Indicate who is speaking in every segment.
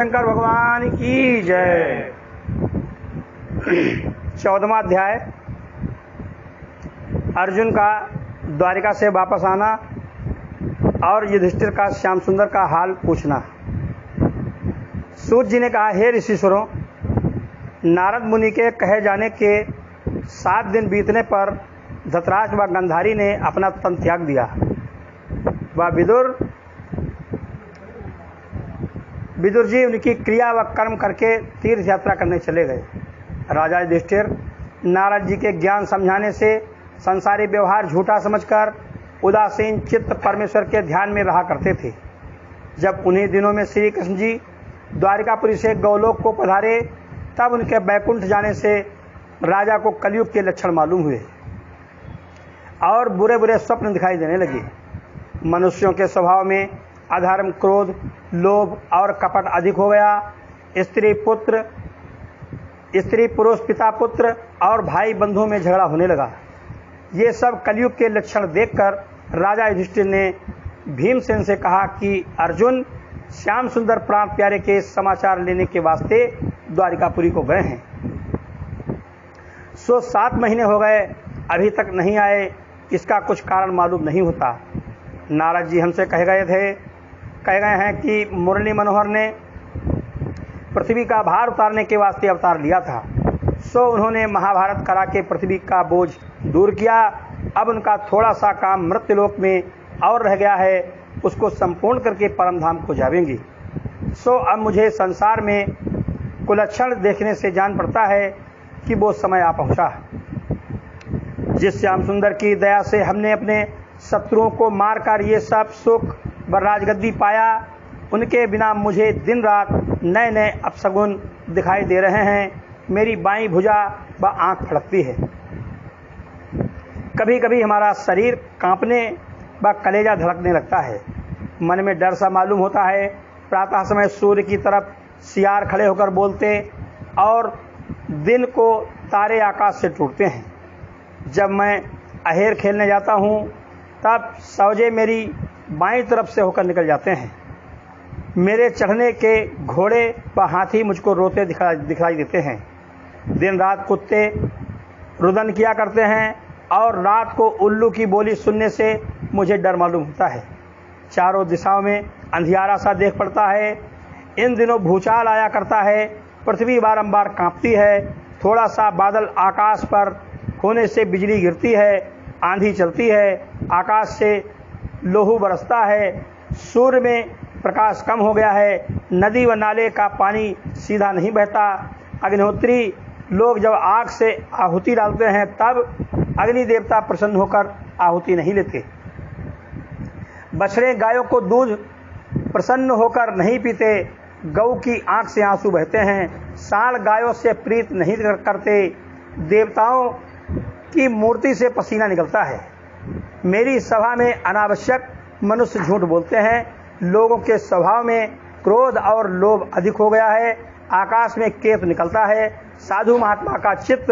Speaker 1: शंकर भगवान की जय। 14वां अध्याय, अर्जुन का द्वारिका से वापस आना और युधिष्ठिर का श्याम सुंदर का हाल पूछना। सूत जी ने कहा, हे ऋषिश्वरों, नारद मुनि के कहे जाने के 7 दिन बीतने पर धतराष्ट्र व गंधारी ने अपना तन त्याग दिया। वह विदुर जी उनकी क्रिया व कर्म करके तीर्थ यात्रा करने चले गए। राजा युधिष्ठिर नारद जी के ज्ञान समझाने से संसारी व्यवहार झूठा समझकर उदासीन चित्त परमेश्वर के ध्यान में रहा करते थे। जब उन्हीं दिनों में श्री कृष्ण जी द्वारिकापुरी से गौलोक को पधारे, तब उनके बैकुंठ जाने से राजा को कलयुग के लक्षण मालूम हुए और बुरे बुरे स्वप्न दिखाई देने लगे। मनुष्यों के स्वभाव में अधर्म, क्रोध, लोभ और कपट अधिक हो गया। स्त्री पुरुष, पिता पुत्र और भाई बंधुओं में झगड़ा होने लगा। ये सब कलयुग के लक्षण देखकर राजा युधिष्ठिर ने भीमसेन से कहा कि अर्जुन श्याम सुंदर प्राण प्यारे के समाचार लेने के वास्ते द्वारिकापुरी को गए हैं। 7 महीने हो गए, अभी तक नहीं आए। इसका कुछ कारण मालूम नहीं होता। नारद जी हमसे कह गए हैं कि मुरली मनोहर ने पृथ्वी का भार उतारने के वास्ते अवतार लिया था। सो उन्होंने महाभारत करा के पृथ्वी का बोझ दूर किया। अब उनका थोड़ा सा काम मृत्युलोक में और रह गया है, उसको संपूर्ण करके परम धाम को जावेंगे। सो अब मुझे संसार में कुलक्षण देखने से जान पड़ता है कि वो समय आ पहुंचा। जिस श्याम सुंदर की दया से हमने अपने शत्रुओं को मारकर ये सब सुख व राजगद्दी पाया, उनके बिना मुझे दिन रात नए नए अपशगुन दिखाई दे रहे हैं। मेरी बाईं भुजा व आंख फड़कती है। कभी कभी हमारा शरीर कांपने व कलेजा धड़कने लगता है। मन में डर सा मालूम होता है। प्रातः समय सूर्य की तरफ सियार खड़े होकर बोलते और दिन को तारे आकाश से टूटते हैं। जब मैं अहेर खेलने जाता हूँ, तब सौजे मेरी बाईं तरफ से होकर निकल जाते हैं। मेरे चढ़ने के घोड़े व हाथी मुझको रोते दिखाई देते हैं। दिन रात कुत्ते रुदन किया करते हैं और रात को उल्लू की बोली सुनने से मुझे डर मालूम होता है। चारों दिशाओं में अंधियारा सा देख पड़ता है। इन दिनों भूचाल आया करता है। पृथ्वी बारंबार कांपती है। थोड़ा सा बादल आकाश पर होने से बिजली गिरती है, आंधी चलती है, आकाश से लोहू बरसता है। सूर्य में प्रकाश कम हो गया है। नदी व नाले का पानी सीधा नहीं बहता। अग्निहोत्री लोग जब आग से आहुति डालते हैं, तब अग्नि देवता प्रसन्न होकर आहुति नहीं लेते। बछड़े गायों को दूध प्रसन्न होकर नहीं पीते। गऊ की आंख से आंसू बहते हैं। सांड गायों से प्रीत नहीं करते। देवताओं की मूर्ति से पसीना निकलता है। मेरी सभा में अनावश्यक मनुष्य झूठ बोलते हैं। लोगों के स्वभाव में क्रोध और लोभ अधिक हो गया है। आकाश में केत निकलता है। साधु महात्मा का चित्त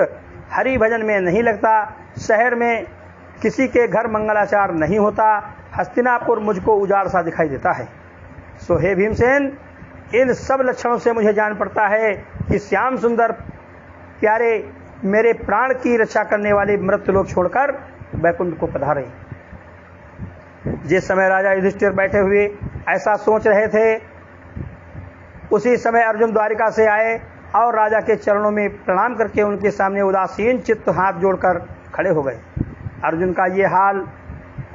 Speaker 1: हरि भजन में नहीं लगता। शहर में किसी के घर मंगलाचार नहीं होता। हस्तिनापुर मुझको उजाड़ सा दिखाई देता है। सो हे भीमसेन, इन सब लक्षणों से मुझे जान पड़ता है कि श्याम सुंदर प्यारे मेरे प्राण की रक्षा करने वाले मृत्युलोक छोड़कर बैकुंठ को पधारे। जिस समय राजा युधिष्ठिर बैठे हुए ऐसा सोच रहे थे, उसी समय अर्जुन द्वारिका से आए और राजा के चरणों में प्रणाम करके उनके सामने उदासीन चित्त हाथ जोड़कर खड़े हो गए। अर्जुन का ये हाल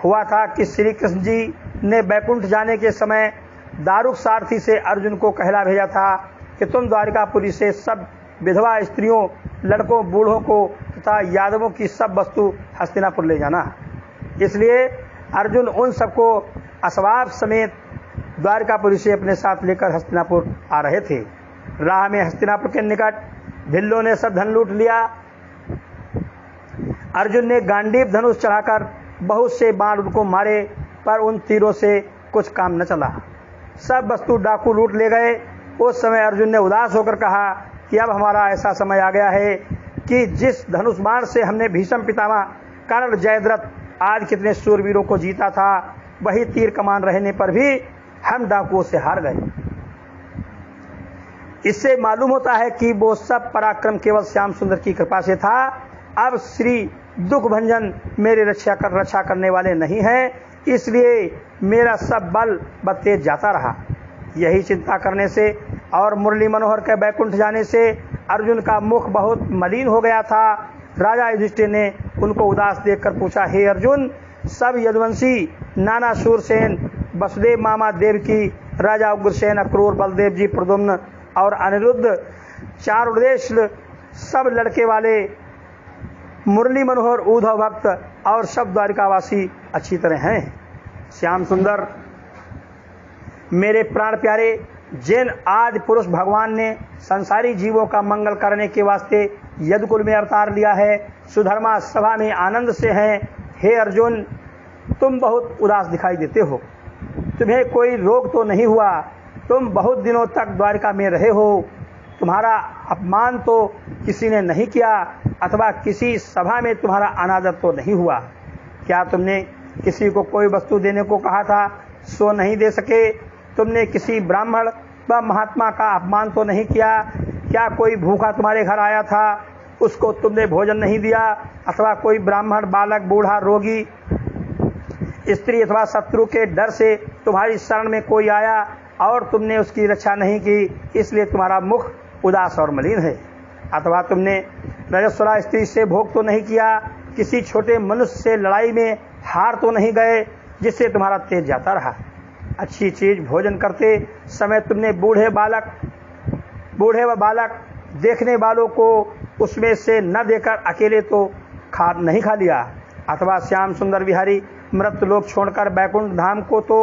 Speaker 1: हुआ था कि श्री कृष्ण जी ने बैकुंठ जाने के समय दारुक सारथी से अर्जुन को कहला भेजा था कि तुम द्वारिकापुरी से सब विधवा स्त्रियों, लड़कों, बूढ़ों को तथा यादवों की सब वस्तु हस्तिनापुर ले जाना। इसलिए अर्जुन उन सबको असवाब समेत द्वारिकापुरी से अपने साथ लेकर हस्तिनापुर आ रहे थे। राह में हस्तिनापुर के निकट भिल्लों ने सब धन लूट लिया। अर्जुन ने गांडीव धनुष चढ़ाकर बहुत से बाण उनको मारे, पर उन तीरों से कुछ काम न चला। सब वस्तु डाकू लूट ले गए। उस समय अर्जुन ने उदास होकर कहा कि अब हमारा ऐसा समय आ गया है कि जिस धनुष बाण से हमने भीष्म पितामह, कर्ण, जयद्रथ आज कितने शूरवीरों को जीता था, वही तीर कमान रहने पर भी हम डाकुओं से हार गए। इससे मालूम होता है कि वो सब पराक्रम केवल श्याम सुंदर की कृपा से था। अब श्री दुख भंजन मेरे रक्षा करने वाले नहीं हैं, इसलिए मेरा सब बल तेज जाता रहा। यही चिंता करने से और मुरली मनोहर के बैकुंठ जाने से अर्जुन का मुख बहुत मलिन हो गया था। राजा युधिष्ठिर ने उनको उदास देखकर पूछा, हे अर्जुन, सब यदुवंशी नाना शूरसेन, वसुदेव मामा देवकी, राजा उग्रसेन, अक्रूर, बलदेव जी, प्रद्युम्न और अनिरुद्ध, चारुदेश, सब लड़के वाले, मुरली मनोहर, उद्धव भक्त और सब द्वारिकावासी अच्छी तरह हैं। श्याम सुंदर मेरे प्राण प्यारे, जिन आदि पुरुष भगवान ने संसारी जीवों का मंगल करने के वास्ते यदुकुल में अवतार लिया है, सुधर्मा सभा में आनंद से हैं। हे अर्जुन, तुम बहुत उदास दिखाई देते हो। तुम्हें कोई रोग तो नहीं हुआ? तुम बहुत दिनों तक द्वारिका में रहे हो। तुम्हारा अपमान तो किसी ने नहीं किया अथवा किसी सभा में तुम्हारा अनादर तो नहीं हुआ। क्या तुमने किसी को कोई वस्तु देने को कहा था सो नहीं दे सके? तुमने किसी ब्राह्मण व महात्मा का अपमान तो नहीं किया? क्या कोई भूखा तुम्हारे घर आया था, उसको तुमने भोजन नहीं दिया? अथवा कोई ब्राह्मण, बालक, बूढ़ा, रोगी, स्त्री अथवा शत्रु के डर से तुम्हारी शरण में कोई आया और तुमने उसकी रक्षा नहीं की, इसलिए तुम्हारा मुख उदास और मलिन है? अथवा तुमने रजस्वला स्त्री से भोग तो नहीं किया? किसी छोटे मनुष्य से लड़ाई में हार तो नहीं गए, जिससे तुम्हारा तेज जाता रहा? अच्छी चीज भोजन करते समय तुमने बूढ़े व बालक देखने वालों को उसमें से न देकर अकेले तो नहीं खा लिया? अथवा श्याम सुंदर बिहारी मृत लोक छोड़कर बैकुंठ धाम को तो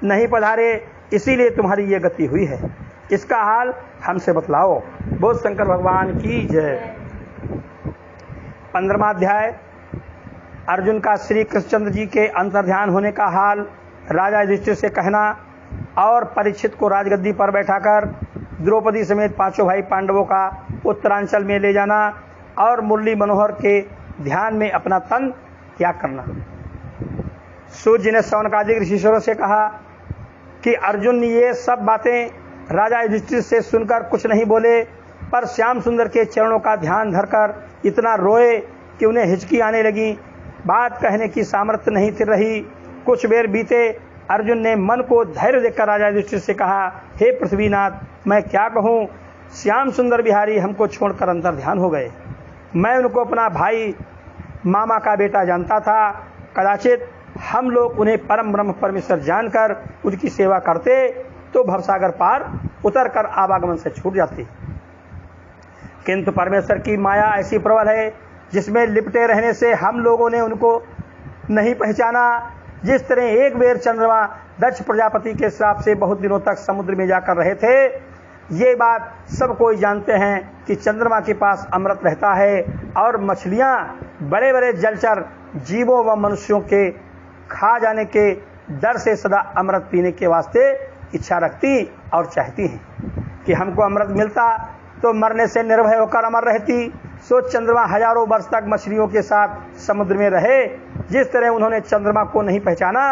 Speaker 1: नहीं पधारे, इसीलिए तुम्हारी ये गति हुई है? इसका हाल हमसे बतलाओ। बोल शंकर भगवान की जय। 15वां अध्याय, अर्जुन का श्री कृष्णचंद्र जी के अंतर्ध्यान होने का हाल, राजा युधिष्ठिर से कहना और परीक्षित को राजगद्दी पर बैठाकर द्रौपदी समेत पांचों भाई पांडवों का उत्तरांचल में ले जाना और मुरली मनोहर के ध्यान में अपना तन त्याग करना। सूर्य जी ने शौनकादिक ऋषिश्वरों से कहा कि अर्जुन ये सब बातें राजा युधिष्ठिर से सुनकर कुछ नहीं बोले, पर श्याम सुंदर के चरणों का ध्यान धरकर इतना रोए कि उन्हें हिचकी आने लगी। बात कहने की सामर्थ्य नहीं थी रही। कुछ बेर बीते, अर्जुन ने मन को धैर्य देकर राजा युधिष्ठिर से कहा, हे पृथ्वीनाथ, मैं क्या कहूँ, श्याम सुंदर बिहारी हमको छोड़कर अंतर ध्यान हो गए। मैं उनको अपना भाई मामा का बेटा जानता था। कदाचित हम लोग उन्हें परम ब्रह्म परमेश्वर जानकर उनकी सेवा करते तो भवसागर पार उतर कर आवागमन से छूट जाते, किंतु परमेश्वर की माया ऐसी प्रबल है जिसमें लिपटे रहने से हम लोगों ने उनको नहीं पहचाना। जिस तरह एक बेर चंद्रमा दक्ष प्रजापति के श्राप से बहुत दिनों तक समुद्र में जाकर रहे थे, ये बात सब कोई जानते हैं कि चंद्रमा के पास अमृत रहता है और मछलियां बड़े बड़े जलचर जीवों व मनुष्यों के खा जाने के डर से सदा अमृत पीने के वास्ते इच्छा रखती और चाहती हैं कि हमको अमृत मिलता तो मरने से निर्भय होकर अमर रहती। सो चंद्रमा हजारों वर्ष तक मछलियों के साथ समुद्र में रहे। जिस तरह उन्होंने चंद्रमा को नहीं पहचाना,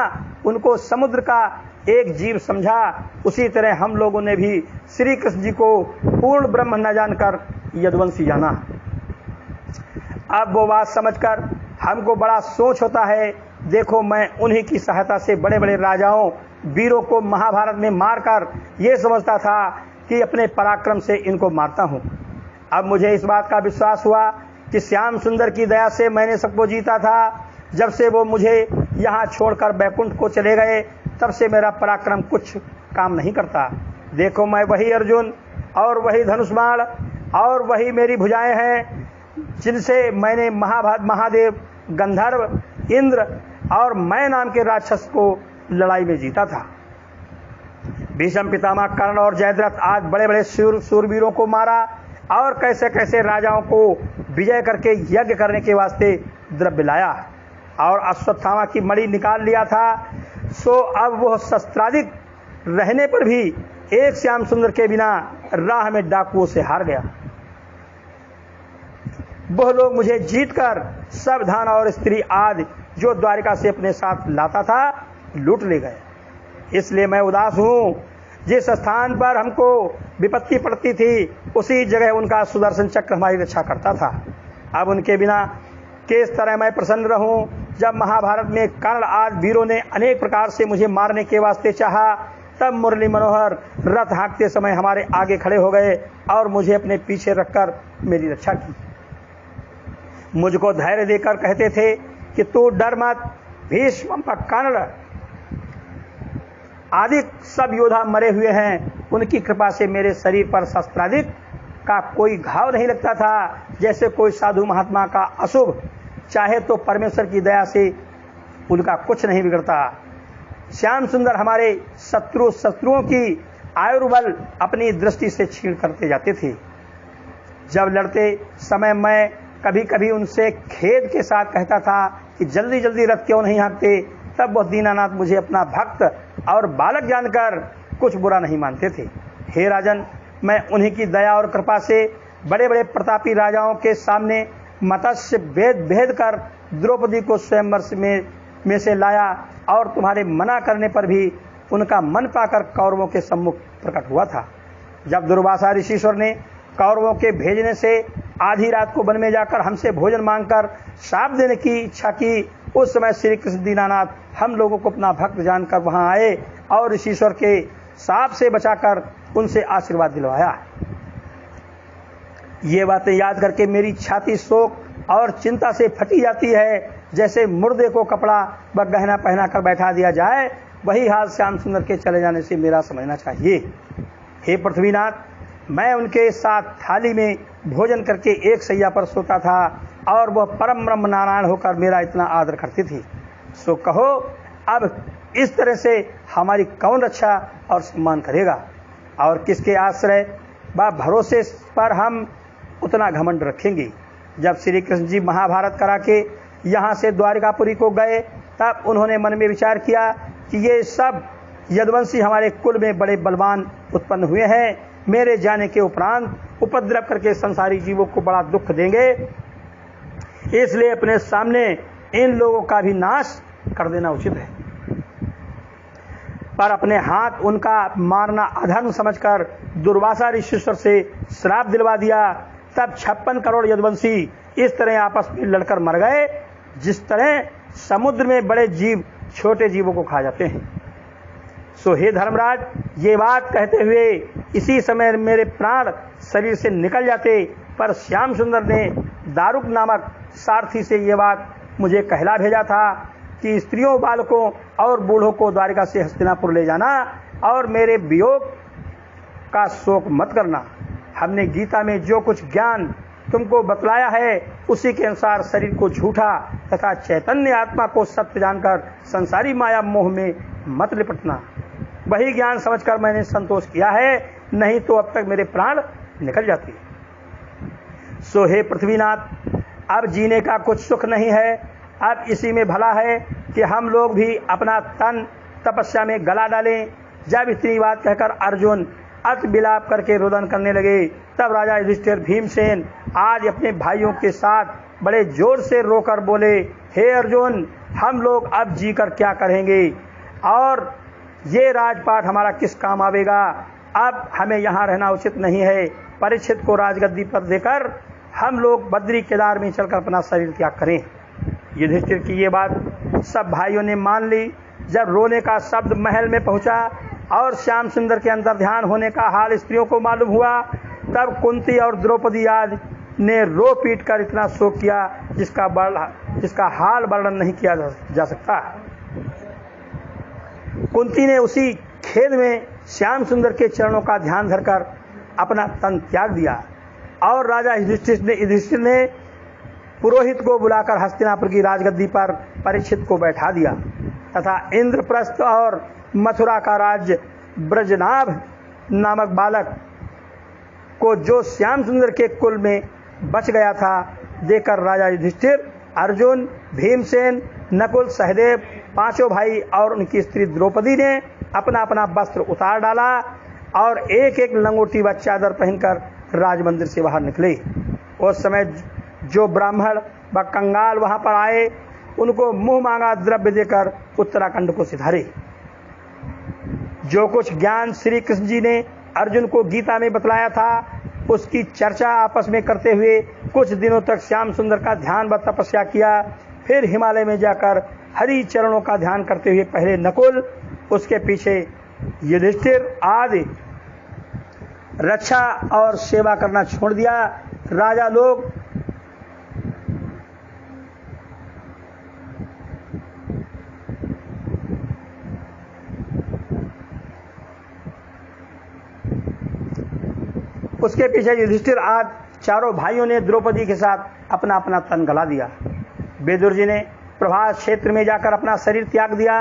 Speaker 1: उनको समुद्र का एक जीव समझा, उसी तरह हम लोगों ने भी श्री कृष्ण जी को पूर्ण ब्रह्म न जानकर यदुवंशी जाना। अब वो बात समझकर हमको बड़ा सोच होता है। देखो, मैं उन्हीं की सहायता से बड़े बड़े राजाओं, वीरों को महाभारत में मारकर ये समझता था कि अपने पराक्रम से इनको मारता हूँ। अब मुझे इस बात का विश्वास हुआ कि श्याम सुंदर की दया से मैंने सबको जीता था। जब से वो मुझे यहाँ छोड़कर बैकुंठ को चले गए, तब से मेरा पराक्रम कुछ काम नहीं करता। देखो, मैं वही अर्जुन और वही धनुष बाण और वही मेरी भुजाएं हैं जिनसे मैंने महादेव, गंधर्व, इंद्र और मैं नाम के राक्षस को लड़ाई में जीता था। भीष्म, पितामह, कर्ण और जयद्रथ आज बड़े बड़े शूरवीरों को मारा और कैसे कैसे राजाओं को विजय करके यज्ञ करने के वास्ते द्रव्य लाया और अश्वत्थामा की मणि निकाल लिया था। सो अब वह शस्त्राधिक रहने पर भी एक श्याम सुंदर के बिना राह में डाकुओं से हार गया। वह लोग मुझे जीतकर सब धन और स्त्री आदि जो द्वारिका से अपने साथ लाता था लूट ले गए। इसलिए मैं उदास हूँ। जिस स्थान पर हमको विपत्ति पड़ती थी उसी जगह उनका सुदर्शन चक्र हमारी रक्षा करता था। अब उनके बिना किस तरह मैं प्रसन्न रहूं। जब महाभारत में कर्ण आदि वीरों ने अनेक प्रकार से मुझे मारने के वास्ते चाहा, तब मुरली मनोहर रथ हाँकते समय हमारे आगे खड़े हो गए और मुझे अपने पीछे रखकर मेरी रक्षा की। मुझको धैर्य देकर कहते थे कि तू डर मत, भीष्म, कर्ण आदि सब योद्धा मरे हुए हैं, उनकी कृपा से मेरे शरीर पर शस्त्रादिक का कोई घाव नहीं लगता था। जैसे कोई साधु महात्मा का अशुभ चाहे तो परमेश्वर की दया से उनका कुछ नहीं बिगड़ता। श्याम सुंदर हमारे शत्रुओं की आयुर्बल अपनी दृष्टि से छीन करते जाते थे। जब लड़ते समय मैं कभी कभी उनसे खेद के साथ कहता था कि जल्दी जल्दी रथ क्यों नहीं हाँकते, तब वह दीनानाथ मुझे अपना भक्त और बालक जानकर कुछ बुरा नहीं मानते थे। हे राजन, मैं उन्हीं की दया और कृपा से बड़े बड़े प्रतापी राजाओं के सामने मत्स्य भेद कर द्रौपदी को स्वयंवर में से लाया और तुम्हारे मना करने पर भी उनका मन पाकर कौरवों के सम्मुख प्रकट हुआ था। जब दुर्वासा ऋषिश्वर ने कौरवों के भेजने से आधी रात को वन में जाकर हमसे भोजन मांगकर शाप देने की इच्छा की, उस समय श्री कृष्ण दीनानाथ हम लोगों को अपना भक्त जानकर वहां आए और ऋषिश्वर के शाप से बचाकर उनसे आशीर्वाद दिलवाया। ये बातें याद करके मेरी छाती शोक और चिंता से फटी जाती है। जैसे मुर्दे को कपड़ा व गहना पहना कर बैठा दिया जाए, वही हाल श्याम सुंदर के चले जाने से मेरा समझना चाहिए। हे पृथ्वीनाथ, मैं उनके साथ थाली में भोजन करके एक सैया पर सोता था और वह परम ब्रह्म नारायण होकर मेरा इतना आदर करती थी। सो कहो, अब इस तरह से हमारी कौन रक्षा और सम्मान करेगा और किसके आश्रय व भरोसे पर हम उतना घमंड रखेंगे। जब श्री कृष्ण जी महाभारत करा के यहाँ से द्वारिकापुरी को गए, तब उन्होंने मन में विचार किया कि ये सब यदुवंशी हमारे कुल में बड़े बलवान उत्पन्न हुए हैं, मेरे जाने के उपरांत उपद्रव करके संसारी जीवों को बड़ा दुख देंगे, इसलिए अपने सामने इन लोगों का भी नाश कर देना उचित है। पर अपने हाथ उनका मारना अधर्म समझकर दुर्वासा ऋषिश्वर से श्राप दिलवा दिया। तब 56 करोड़ यदुवंशी इस तरह आपस में लड़कर मर गए जिस तरह समुद्र में बड़े जीव छोटे जीवों को खा जाते हैं। सो हे धर्मराज, ये बात कहते हुए इसी समय मेरे प्राण शरीर से निकल जाते, पर श्याम सुंदर ने दारुक नामक सारथी से ये बात मुझे कहला भेजा था कि स्त्रियों, बालकों और बूढ़ों को द्वारिका से हस्तिनापुर ले जाना और मेरे वियोग का शोक मत करना। हमने गीता में जो कुछ ज्ञान तुमको बतलाया है उसी के अनुसार शरीर को झूठा तथा चैतन्य आत्मा को सत्य जानकर संसारी माया मोह में मत लिपटना। वही ज्ञान समझकर मैंने संतोष किया है, नहीं तो अब तक मेरे प्राण निकल जाते। सो हे पृथ्वीनाथ, अब जीने का कुछ सुख नहीं है। अब इसी में भला है कि हम लोग भी अपना तन तपस्या में गला डालें। जब इतनी बात कहकर अर्जुन अति विलाप करके रोदन करने लगे, तब राजा युधिष्ठिर भीमसेन आज अपने भाइयों के साथ बड़े जोर से रोकर बोले, हे अर्जुन, हम लोग अब जीकर क्या करेंगे और ये राजपाट हमारा किस काम आवेगा। अब हमें यहाँ रहना उचित नहीं है। परीक्षित को राजगद्दी पर देकर हम लोग बद्री केदार में चलकर अपना शरीर त्याग करें। युधिष्ठिर की ये बात सब भाइयों ने मान ली। जब रोने का शब्द महल में पहुंचा और श्याम सुंदर के अंदर ध्यान होने का हाल स्त्रियों को मालूम हुआ, तब कुंती और द्रौपदी आदि ने रो पीट कर इतना शोक किया जिसका हाल वर्णन नहीं किया जा सकता। कुंती ने उसी खेद में श्याम सुंदर के चरणों का ध्यान धरकर अपना तन त्याग दिया और राजा युधिष्ठिर ने पुरोहित को बुलाकर हस्तिनापुर की राजगद्दी पर परीक्षित को बैठा दिया तथा इंद्रप्रस्थ और मथुरा का राज्य ब्रजनाभ नामक बालक को जो श्याम सुंदर के कुल में बच गया था देकर राजा युधिष्ठिर, अर्जुन, भीमसेन, नकुल, सहदेव पांचों भाई और उनकी स्त्री द्रौपदी ने अपना अपना वस्त्र उतार डाला और एक एक लंगोटी व चादर पहनकर राजमंदिर से बाहर निकले। उस समय जो ब्राह्मण व कंगाल वहां पर आए उनको मुंह मांगा द्रव्य देकर उत्तराखंड को सिधारे। जो कुछ ज्ञान श्री कृष्ण जी ने अर्जुन को गीता में बतलाया था, उसकी चर्चा आपस में करते हुए कुछ दिनों तक श्याम सुंदर का ध्यान व तपस्या किया। फिर हिमालय में जाकर हरि चरणों का ध्यान करते हुए पहले नकुल, उसके पीछे युधिष्ठिर आदि रक्षा और सेवा करना छोड़ दिया। राजा लोग उसके पीछे युधिष्ठिर आदि चारों भाइयों ने द्रौपदी के साथ अपना अपना तन गला दिया। विदुर जी ने प्रभास क्षेत्र में जाकर अपना शरीर त्याग दिया।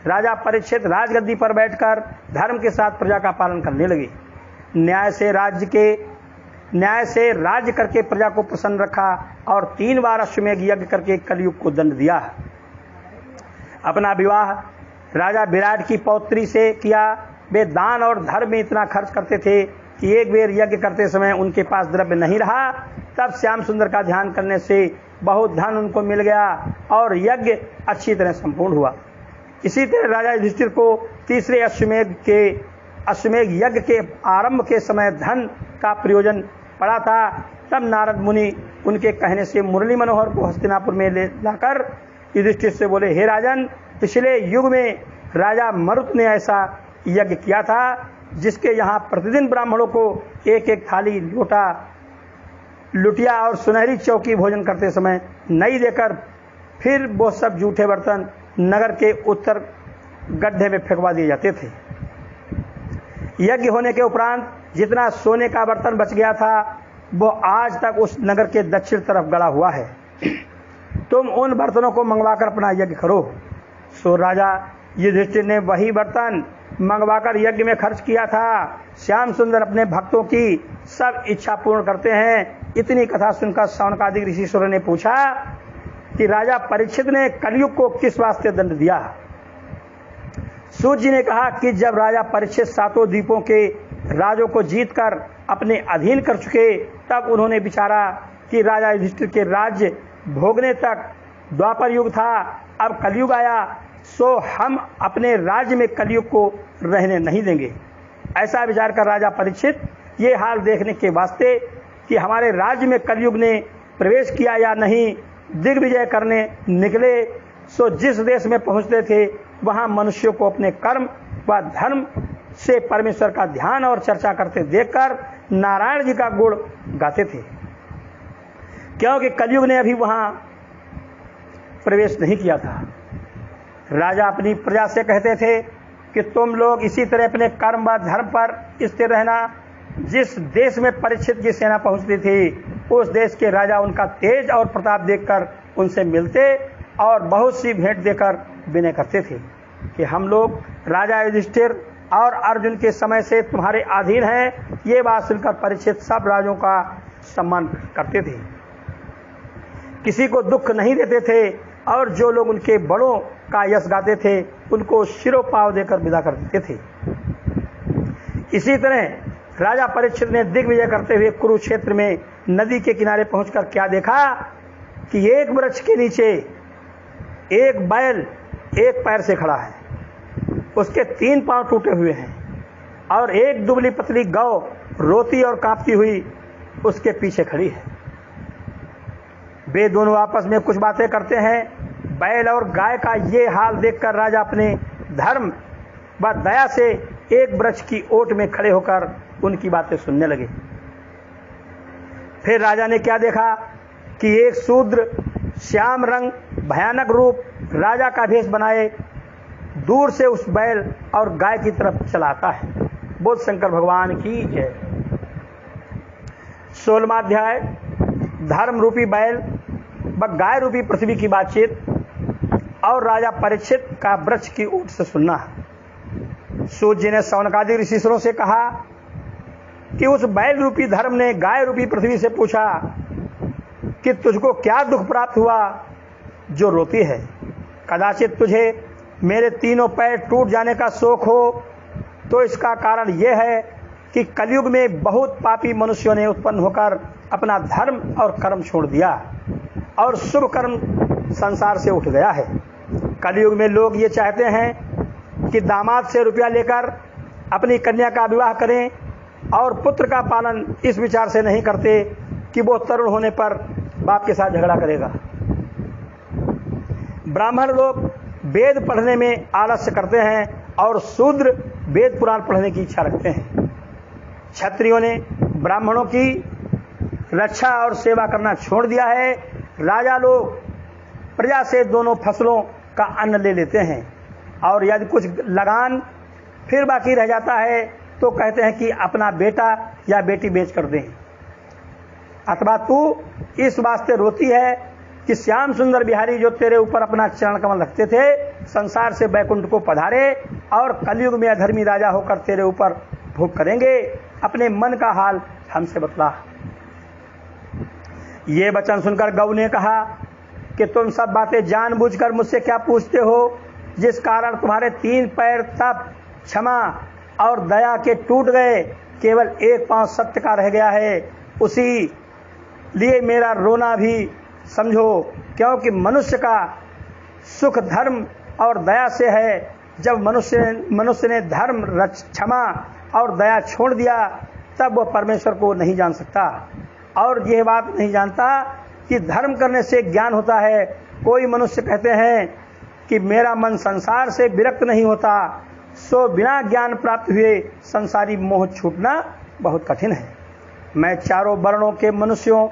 Speaker 1: राजा परीक्षित राजगद्दी पर बैठकर धर्म के साथ प्रजा का पालन करने लगे। न्याय से राज्य करके प्रजा को प्रसन्न रखा और 3 बार अश्वमेध यज्ञ करके कलयुग को दंड दिया। अपना विवाह राजा विराट की पौत्री से किया। वे दान और धर्म में इतना खर्च करते थे कि एक बार यज्ञ करते समय उनके पास द्रव्य नहीं रहा। तब श्याम सुंदर का ध्यान करने से बहुत धन उनको मिल गया और यज्ञ अच्छी तरह संपूर्ण हुआ। इसी तरह राजा युधिष्ठिर को तीसरे अश्वमेध यज्ञ के आरंभ के समय धन का प्रयोजन पड़ा था। तब नारद मुनि उनके कहने से मुरली मनोहर को हस्तिनापुर में ले लाकर युधिष्ठिर से बोले, हे राजन, पिछले युग में राजा मरुत ने ऐसा यज्ञ किया था जिसके यहाँ प्रतिदिन ब्राह्मणों को एक एक थाली लोटा लुटिया और सुनहरी चौकी भोजन करते समय नहीं देकर फिर वो सब जूठे बर्तन नगर के उत्तर गड्ढे में फेंकवा दिए जाते थे। यज्ञ होने के उपरांत जितना सोने का बर्तन बच गया था वो आज तक उस नगर के दक्षिण तरफ गड़ा हुआ है। तुम उन बर्तनों को मंगवाकर अपना यज्ञ करो। सो राजा युधिष्ठिर ने वही बर्तन मंगवाकर यज्ञ में खर्च किया था। श्याम सुंदर अपने भक्तों की सब इच्छा पूर्ण करते हैं। इतनी कथा सुनकर शौनकादिक ऋषिश्वर ने पूछा कि राजा परीक्षित ने कलयुग को किस वास्ते दंड दिया। सूत जी ने कहा कि जब राजा परीक्षित 7 द्वीपों के राजों को जीतकर अपने अधीन कर चुके, तब उन्होंने विचारा कि राजा युधिष्ठिर के राज्य भोगने तक द्वापर युग था, अब कलयुग आया, सो हम अपने राज्य में कलयुग को रहने नहीं देंगे। ऐसा विचार कर राजा परीक्षित ये हाल देखने के वास्ते कि हमारे राज्य में कलयुग ने प्रवेश किया या नहीं, दिग्विजय करने निकले। सो जिस देश में पहुंचते थे वहां मनुष्यों को अपने कर्म व धर्म से परमेश्वर का ध्यान और चर्चा करते देखकर नारायण जी का गुण गाते थे, क्योंकि कलयुग ने अभी वहां प्रवेश नहीं किया था। राजा अपनी प्रजा से कहते थे कि तुम लोग इसी तरह अपने कर्म व धर्म पर स्थिर रहना। जिस देश में परीक्षित की सेना पहुंचती थी उस देश के राजा उनका तेज और प्रताप देखकर उनसे मिलते और बहुत सी भेंट देकर विनय करते थे कि हम लोग राजा युधिष्ठिर और अर्जुन के समय से तुम्हारे अधीन हैं। ये बात सुनकर परीक्षित सब राजों का सम्मान करते थे, किसी को दुख नहीं देते थे और जो लोग उनके बड़ों का यश गाते थे उनको शिरोपाव देकर विदा कर देते थे। इसी तरह राजा परीक्षित ने दिग्विजय करते हुए कुरुक्षेत्र में नदी के किनारे पहुंचकर क्या देखा कि एक वृक्ष के नीचे एक बैल एक पैर से खड़ा है, उसके 3 पांव टूटे हुए हैं और एक दुबली पतली गौ रोती और कांपती हुई उसके पीछे खड़ी है। वे दोनों आपस में कुछ बातें करते हैं। बैल और गाय का ये हाल देखकर राजा अपने धर्म व दया से एक वृक्ष की ओट में खड़े होकर उनकी बातें सुनने लगे। फिर राजा ने क्या देखा कि एक शूद्र श्याम रंग भयानक रूप राजा का भेष बनाए दूर से उस बैल और गाय की तरफ चलाता है। बोल शंकर भगवान की जय। 16वां अध्याय धर्म रूपी बैल व गाय रूपी पृथ्वी की बातचीत और राजा परीक्षित का वृक्ष की ऊँट से सुनना। सूत जी ने शौनकादि ऋषिश्वरों से कहा कि उस बैल रूपी धर्म ने गाय रूपी पृथ्वी से पूछा कि तुझको क्या दुख प्राप्त हुआ जो रोती है। कदाचित तुझे मेरे 3 पैर टूट जाने का शोक हो, तो इसका कारण यह है कि कलयुग में बहुत पापी मनुष्यों ने उत्पन्न होकर अपना धर्म और कर्म छोड़ दिया और शुभ कर्म संसार से उठ गया है। कलयुग में लोग ये चाहते हैं कि दामाद से रुपया लेकर अपनी कन्या का विवाह करें और पुत्र का पालन इस विचार से नहीं करते कि वो तरुण होने पर बाप के साथ झगड़ा करेगा। ब्राह्मण लोग वेद पढ़ने में आलस्य करते हैं और शूद्र वेद पुराण पढ़ने की इच्छा रखते हैं। क्षत्रियों ने ब्राह्मणों की रक्षा और सेवा करना छोड़ दिया है। राजा लोग प्रजा से दोनों फसलों का अन्न ले लेते हैं और यदि कुछ लगान फिर बाकी रह जाता है तो कहते हैं कि अपना बेटा या बेटी बेच कर दें। अथवा तू इस वास्ते रोती है कि श्याम सुंदर बिहारी जो तेरे ऊपर अपना चरण कमल रखते थे संसार से बैकुंठ को पधारे और कलयुग में अधर्मी राजा होकर तेरे ऊपर भोग करेंगे। अपने मन का हाल हमसे बतला। ये वचन सुनकर गौ ने कहा कि तुम सब बातें जानबूझकर मुझसे क्या पूछते हो, जिस कारण तुम्हारे 3 पैर तप, क्षमा और दया के टूट गए, केवल एक पांव सत्य का रह गया है। उसी लिए मेरा रोना भी समझो, क्योंकि मनुष्य का सुख धर्म और दया से है। जब मनुष्य ने धर्म, क्षमा और दया छोड़ दिया तब वह परमेश्वर को नहीं जान सकता और यह बात नहीं जानता कि धर्म करने से ज्ञान होता है। कोई मनुष्य कहते हैं कि मेरा मन संसार से विरक्त नहीं होता, सो बिना ज्ञान प्राप्त हुए संसारी मोह छूटना बहुत कठिन है। मैं चारों वर्णों के मनुष्यों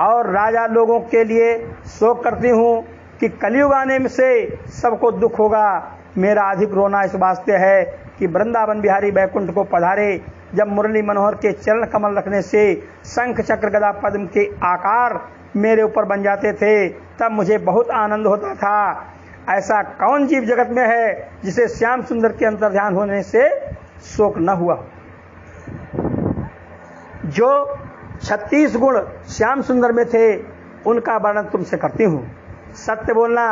Speaker 1: और राजा लोगों के लिए शोक करती हूँ कि कलयुग आने से सबको दुख होगा। मेरा अधिक रोना इस वास्ते है कि वृंदावन बिहारी बैकुंठ को पधारे जब मुरली मनोहर के चरण कमल रखने से शंख चक्र गदा पद्म के आकार मेरे ऊपर बन जाते थे, तब मुझे बहुत आनंद होता था। ऐसा कौन जीव जगत में है जिसे श्याम सुंदर के अंतर्ध्यान होने से शोक न हुआ। जो 36 गुण श्याम सुंदर में थे उनका वर्णन तुमसे करती हूँ। सत्य बोलना,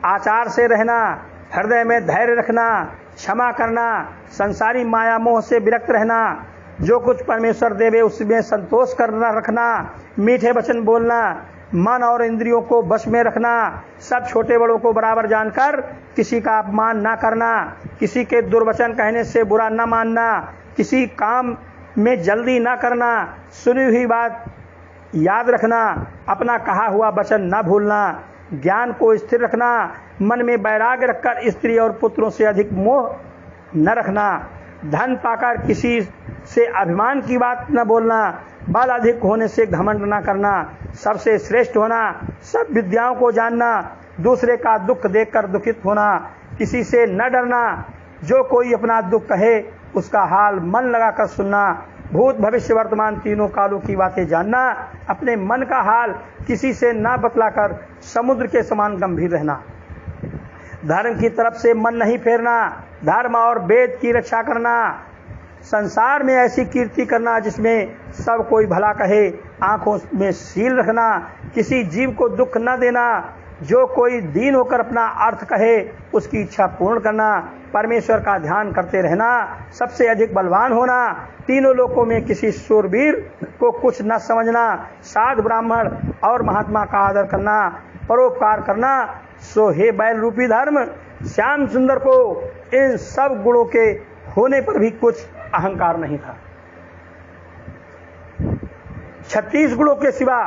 Speaker 1: आचार से रहना, हृदय में धैर्य रखना, क्षमा करना, संसारी माया मोह से विरक्त रहना, जो कुछ परमेश्वर देवे उसमें संतोष करना रखना, मीठे वचन बोलना, मन और इंद्रियों को वश में रखना, सब छोटे बड़ों को बराबर जानकर किसी का अपमान ना करना, किसी के दुर्वचन कहने से बुरा न मानना, किसी काम में जल्दी ना करना, सुनी हुई बात याद रखना, अपना कहा हुआ वचन न भूलना, ज्ञान को स्थिर रखना, मन में वैराग्य रखकर स्त्री और पुत्रों से अधिक मोह न रखना, धन पाकर किसी से अभिमान की बात न बोलना, बल अधिक होने से घमंड न करना, सबसे श्रेष्ठ होना, सब विद्याओं को जानना, दूसरे का दुख देखकर दुखित होना, किसी से न डरना, जो कोई अपना दुख कहे उसका हाल मन लगाकर सुनना, भूत भविष्य वर्तमान तीनों कालों की बातें जानना, अपने मन का हाल किसी से ना बतलाकर समुद्र के समान गंभीर रहना, धर्म की तरफ से मन नहीं फेरना, धर्म और वेद की रक्षा करना, संसार में ऐसी कीर्ति करना जिसमें सब कोई भला कहे, आंखों में सील रखना, किसी जीव को दुख न देना, जो कोई दीन होकर अपना अर्थ कहे उसकी इच्छा पूर्ण करना, परमेश्वर का ध्यान करते रहना, सबसे अधिक बलवान होना, तीनों लोकों में किसी शूरवीर को कुछ न समझना, साधु ब्राह्मण और महात्मा का आदर करना, परोपकार करना। सो हे बैल रूपी धर्म, श्याम सुंदर को इन सब गुणों के होने पर भी कुछ अहंकार नहीं था। 36 गुणों के सिवा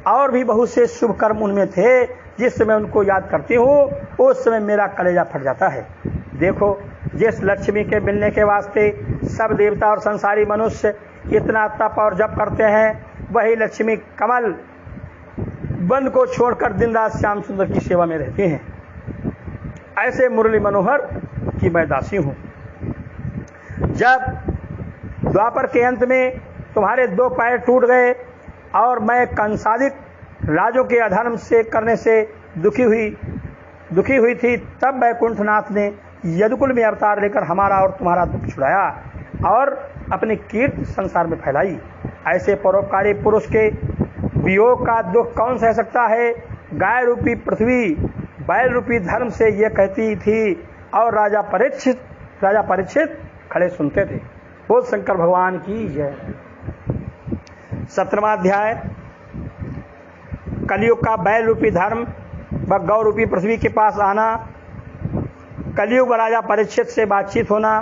Speaker 1: और भी बहुत से शुभ कर्म उनमें थे। जिस समय उनको याद करती हूँ उस समय मेरा कलेजा फट जाता है। देखो, जिस लक्ष्मी के मिलने के वास्ते सब देवता और संसारी मनुष्य इतना तप और जप करते हैं, वही लक्ष्मी कमल बंद को छोड़कर दिन रात श्याम सुंदर की सेवा में रहती हैं। ऐसे मुरली मनोहर की मैं दासी हूँ। जब द्वापर के अंत में तुम्हारे 2 पैर टूट गए और मैं कंसादिक राजों के अधर्म से करने से दुखी हुई थी, तब वैकुंठनाथ ने यदुकुल में अवतार लेकर हमारा और तुम्हारा दुख छुड़ाया और अपनी कीर्ति संसार में फैलाई। ऐसे परोपकारी पुरुष के वियोग का दुख कौन सह सकता है। गाय रूपी पृथ्वी बैल रूपी धर्म से ये कहती थी और राजा परीक्षित खड़े सुनते थे। बोल शंकर भगवान की जय। 17वां अध्याय, कलयुग का बैल रूपी धर्म व गौ रूपी पृथ्वी के पास आना, कलयुग राजा परीक्षित से बातचीत होना,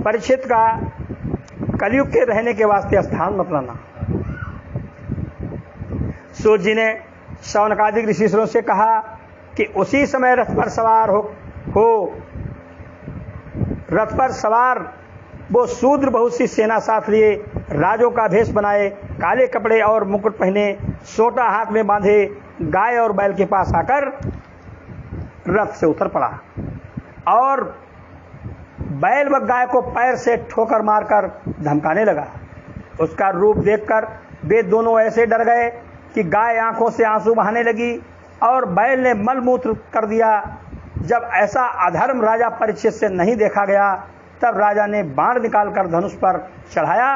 Speaker 1: परीक्षित का कलयुग के रहने के वास्ते स्थान मत लाना। सूत जी ने शौनकादिक ऋषिश्वरों से कहा कि उसी समय रथ पर सवार हो रथ पर सवार वो शूद्र बहुत सी सेना साथ लिए, राजों का भेष बनाए, काले कपड़े और मुकुट पहने, सोटा हाथ में बांधे, गाय और बैल के पास आकर रथ से उतर पड़ा और बैल व गाय को पैर से ठोकर मारकर धमकाने लगा। उसका रूप देखकर वे दोनों ऐसे डर गए कि गाय आंखों से आंसू बहाने लगी और बैल ने मलमूत्र कर दिया। जब ऐसा अधर्म राजा परीक्षित से नहीं देखा गया, तब राजा ने बाण निकालकर धनुष पर चढ़ाया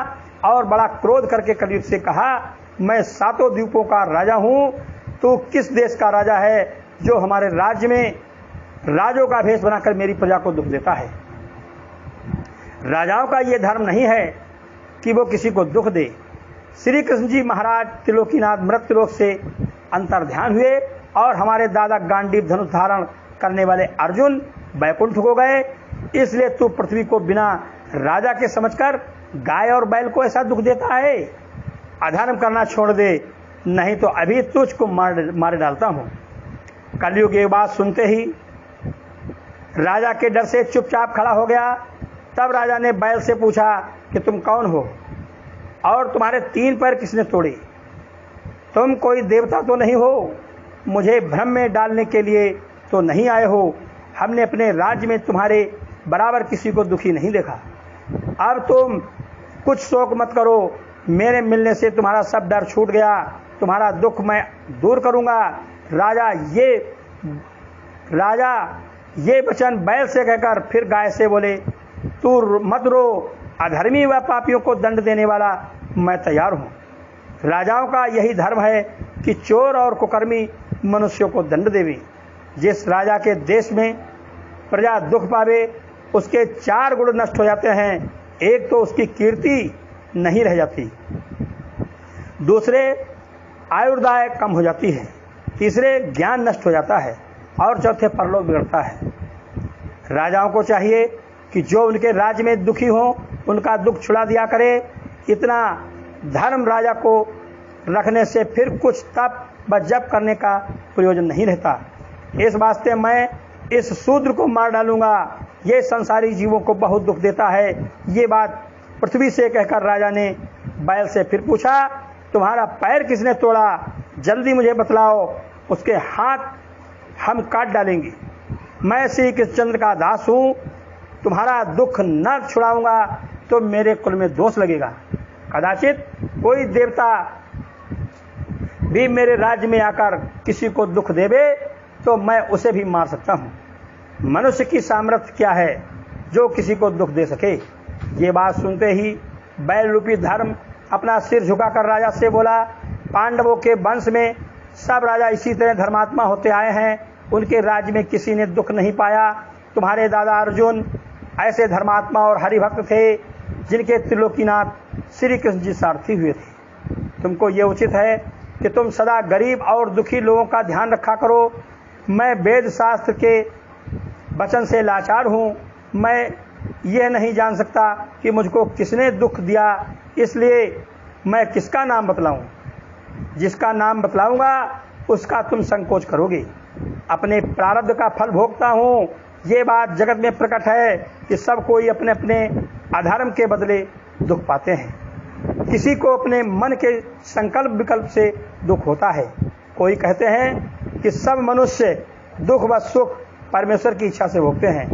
Speaker 1: और बड़ा क्रोध करके कलयुग से कहा, मैं 7 द्वीपों का राजा हूं, तू किस देश का राजा है जो हमारे राज्य में राजों का भेष बनाकर मेरी प्रजा को दुख देता है। राजाओं का यह धर्म नहीं है कि वो किसी को दुख दे। श्री कृष्ण जी महाराज त्रिलोकीनाथ मृत्युलोक से अंतर्ध्यान हुए और हमारे दादा गांडीव धनुष धारण करने वाले अर्जुन वैकुंठ हो गए। इसलिए तू पृथ्वी को बिना राजा के समझकर गाय और बैल को ऐसा दुख देता है। अधर्म करना छोड़ दे, नहीं तो अभी तुझको मार डालता हूं। कलयुग ये बात सुनते ही राजा के डर से चुपचाप खड़ा हो गया। तब राजा ने बैल से पूछा कि तुम कौन हो और तुम्हारे 3 पैर किसने तोड़े? तुम कोई देवता तो नहीं हो, मुझे भ्रम में डालने के लिए तो नहीं आए हो। हमने अपने राज्य में तुम्हारे बराबर किसी को दुखी नहीं देखा। अब तुम कुछ शोक मत करो, मेरे मिलने से तुम्हारा सब डर छूट गया, तुम्हारा दुख मैं दूर करूंगा। राजा ये वचन बैल से कहकर फिर गाय से बोले, तू मत रो, अधर्मी व पापियों को दंड देने वाला मैं तैयार हूं। राजाओं का यही धर्म है कि चोर और कुकर्मी मनुष्यों को दंड देवे। जिस राजा के देश में प्रजा दुख पावे, उसके 4 गुण नष्ट हो जाते हैं। एक तो उसकी कीर्ति नहीं रह जाती, दूसरे आयुर्दाय कम हो जाती है, तीसरे ज्ञान नष्ट हो जाता है और चौथे परलोक बिगड़ता है। राजाओं को चाहिए कि जो उनके राज्य में दुखी हो उनका दुख छुड़ा दिया करे। इतना धर्म राजा को रखने से फिर कुछ तप व जप करने का प्रयोजन नहीं रहता। इस वास्ते मैं इस शूद्र को मार डालूंगा, ये संसारी जीवों को बहुत दुख देता है। ये बात पृथ्वी से कहकर राजा ने बैल से फिर पूछा, तुम्हारा पैर किसने तोड़ा? जल्दी मुझे बतलाओ, उसके हाथ हम काट डालेंगे। मैं श्री कृष्णचंद्र का दास हूँ, तुम्हारा दुख न छुड़ाऊंगा तो मेरे कुल में दोष लगेगा। कदाचित कोई देवता भी मेरे राज्य में आकर किसी को दुख देवे तो मैं उसे भी मार सकता हूँ। मनुष्य की सामर्थ्य क्या है जो किसी को दुख दे सके? ये बात सुनते ही बैल रूपी धर्म अपना सिर झुकाकर राजा से बोला, पांडवों के वंश में सब राजा इसी तरह धर्मात्मा होते आए हैं, उनके राज्य में किसी ने दुख नहीं पाया। तुम्हारे दादा अर्जुन ऐसे धर्मात्मा और हरिभक्त थे जिनके त्रिलोकीनाथ श्री कृष्ण जी सारथी हुए थे। तुमको ये उचित है कि तुम सदा गरीब और दुखी लोगों का ध्यान रखा करो। मैं वेद शास्त्र के वचन से लाचार हूँ, मैं यह नहीं जान सकता कि मुझको किसने दुख दिया, इसलिए मैं किसका नाम बतलाऊं? जिसका नाम बतलाऊंगा उसका तुम संकोच करोगे। अपने प्रारब्ध का फल भोगता हूँ, ये बात जगत में प्रकट है कि सब कोई अपने अपने अधर्म के बदले दुख पाते हैं। किसी को अपने मन के संकल्प विकल्प से दुख होता है। कोई कहते हैं कि सब मनुष्य दुख व सुख परमेश्वर की इच्छा से भोगते हैं,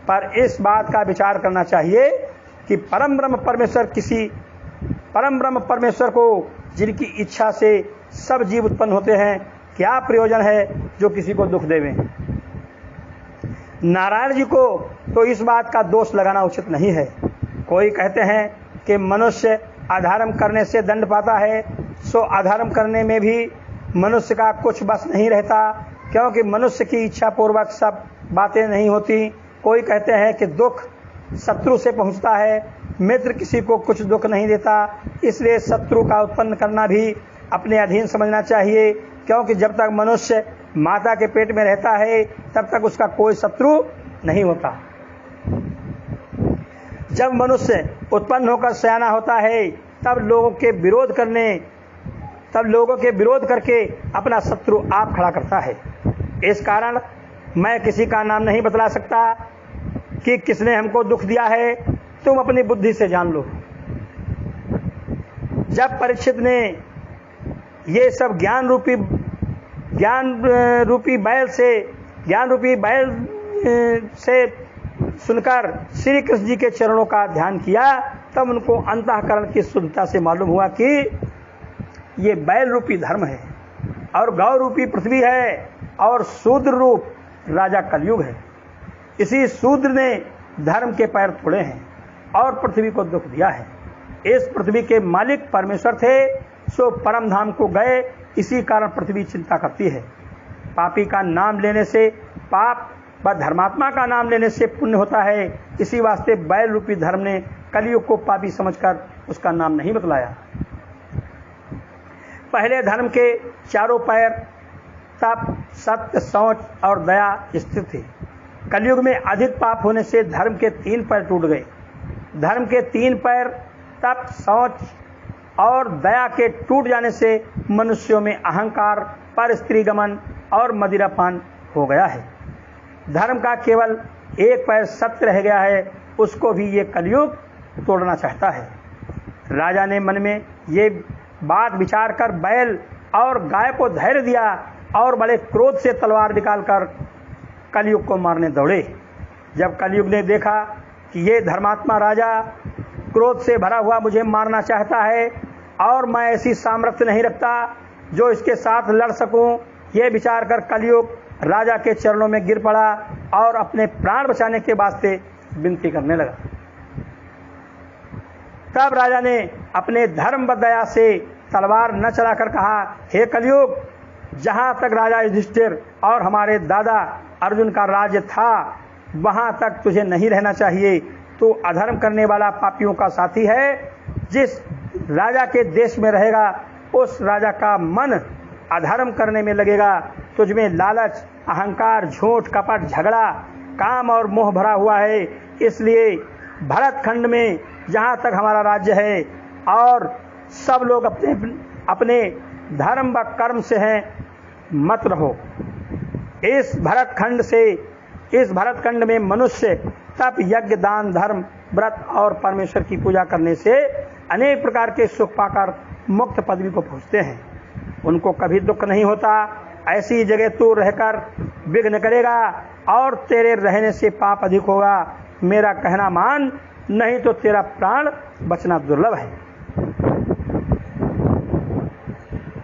Speaker 1: पर इस बात का विचार करना चाहिए कि परम ब्रह्म परमेश्वर को जिनकी इच्छा से सब जीव उत्पन्न होते हैं, क्या प्रयोजन है जो किसी को दुख देवे। नारायण जी को तो इस बात का दोष लगाना उचित नहीं है। कोई कहते हैं कि मनुष्य अधर्म करने से दंड पाता है, सो अधर्म करने में भी मनुष्य का कुछ बस नहीं रहता, क्योंकि मनुष्य की इच्छा पूर्वक सब बातें नहीं होती। कोई कहते हैं कि दुख शत्रु से पहुंचता है, मित्र किसी को कुछ दुख नहीं देता, इसलिए शत्रु का उत्पन्न करना भी अपने अधीन समझना चाहिए, क्योंकि जब तक मनुष्य माता के पेट में रहता है तब तक उसका कोई शत्रु नहीं होता। जब मनुष्य उत्पन्न होकर सयाना होता है तब लोगों के विरोध करके अपना शत्रु आप खड़ा करता है। इस कारण मैं किसी का नाम नहीं बतला सकता कि किसने हमको दुख दिया है, तुम अपनी बुद्धि से जान लो। जब परीक्षित ने ये सब ज्ञान रूपी बैल से सुनकर श्री कृष्ण जी के चरणों का ध्यान किया, तब उनको अंतःकरण की शुद्धता से मालूम हुआ कि ये बैल रूपी धर्म है और गौ रूपी पृथ्वी है और शूद्र रूप राजा कलयुग है। इसी शूद्र ने धर्म के पैर तोड़े हैं और पृथ्वी को दुख दिया है। इस पृथ्वी के मालिक परमेश्वर थे, सो परम धाम को गए, इसी कारण पृथ्वी चिंता करती है। पापी का नाम लेने से पाप व धर्मात्मा का नाम लेने से पुण्य होता है। इसी वास्ते बैल रूपी धर्म ने कलयुग को पापी समझकर उसका नाम नहीं बतलाया। पहले धर्म के चारों पैर तप, सत्य, शौच और दया स्थिर थे। कलयुग में अधिक पाप होने से धर्म के 3 पैर टूट गए। धर्म के 3 पैर तप, शौच और दया के टूट जाने से मनुष्यों में अहंकार, पर स्त्री गमन और मदिरापान हो गया है। धर्म का केवल 1 पैर सत्य रह गया है, उसको भी ये कलयुग तोड़ना चाहता है। राजा ने मन में ये बात विचार कर बैल और गाय को धैर्य दिया और बड़े क्रोध से तलवार निकालकर कलयुग को मारने दौड़े। जब कलयुग ने देखा कि ये धर्मात्मा राजा क्रोध से भरा हुआ मुझे मारना चाहता है और मैं ऐसी सामर्थ्य नहीं रखता जो इसके साथ लड़ सकूं, ये विचार कर कलयुग राजा के चरणों में गिर पड़ा और अपने प्राण बचाने के वास्ते विनती करने लगा। तब राजा ने अपने धर्म व दया से तलवार न चलाकर कहा, हे कलयुग, जहां तक राजा युधिष्ठिर और हमारे दादा अर्जुन का राज्य था वहां तक तुझे नहीं रहना चाहिए। तू अधर्म करने वाला पापियों का साथी है। जिस राजा के देश में रहेगा उस राजा का मन अधर्म करने में लगेगा। तुझमें लालच, अहंकार, झूठ, कपट, झगड़ा, काम और मोह भरा हुआ है। इसलिए भरत खंड में जहाँ तक हमारा राज्य है और सब लोग अपने अपने धर्म व कर्म से हैं, मत रहो। इस भरत खंड में मनुष्य तप, यज्ञ, दान, धर्म, व्रत और परमेश्वर की पूजा करने से अनेक प्रकार के सुख पाकर मुक्त पदवी को पहुँचते हैं। उनको कभी दुख नहीं होता। ऐसी जगह तू रहकर विघ्न करेगा और तेरे रहने से पाप अधिक होगा। मेरा कहना मान, नहीं तो तेरा प्राण बचना दुर्लभ है।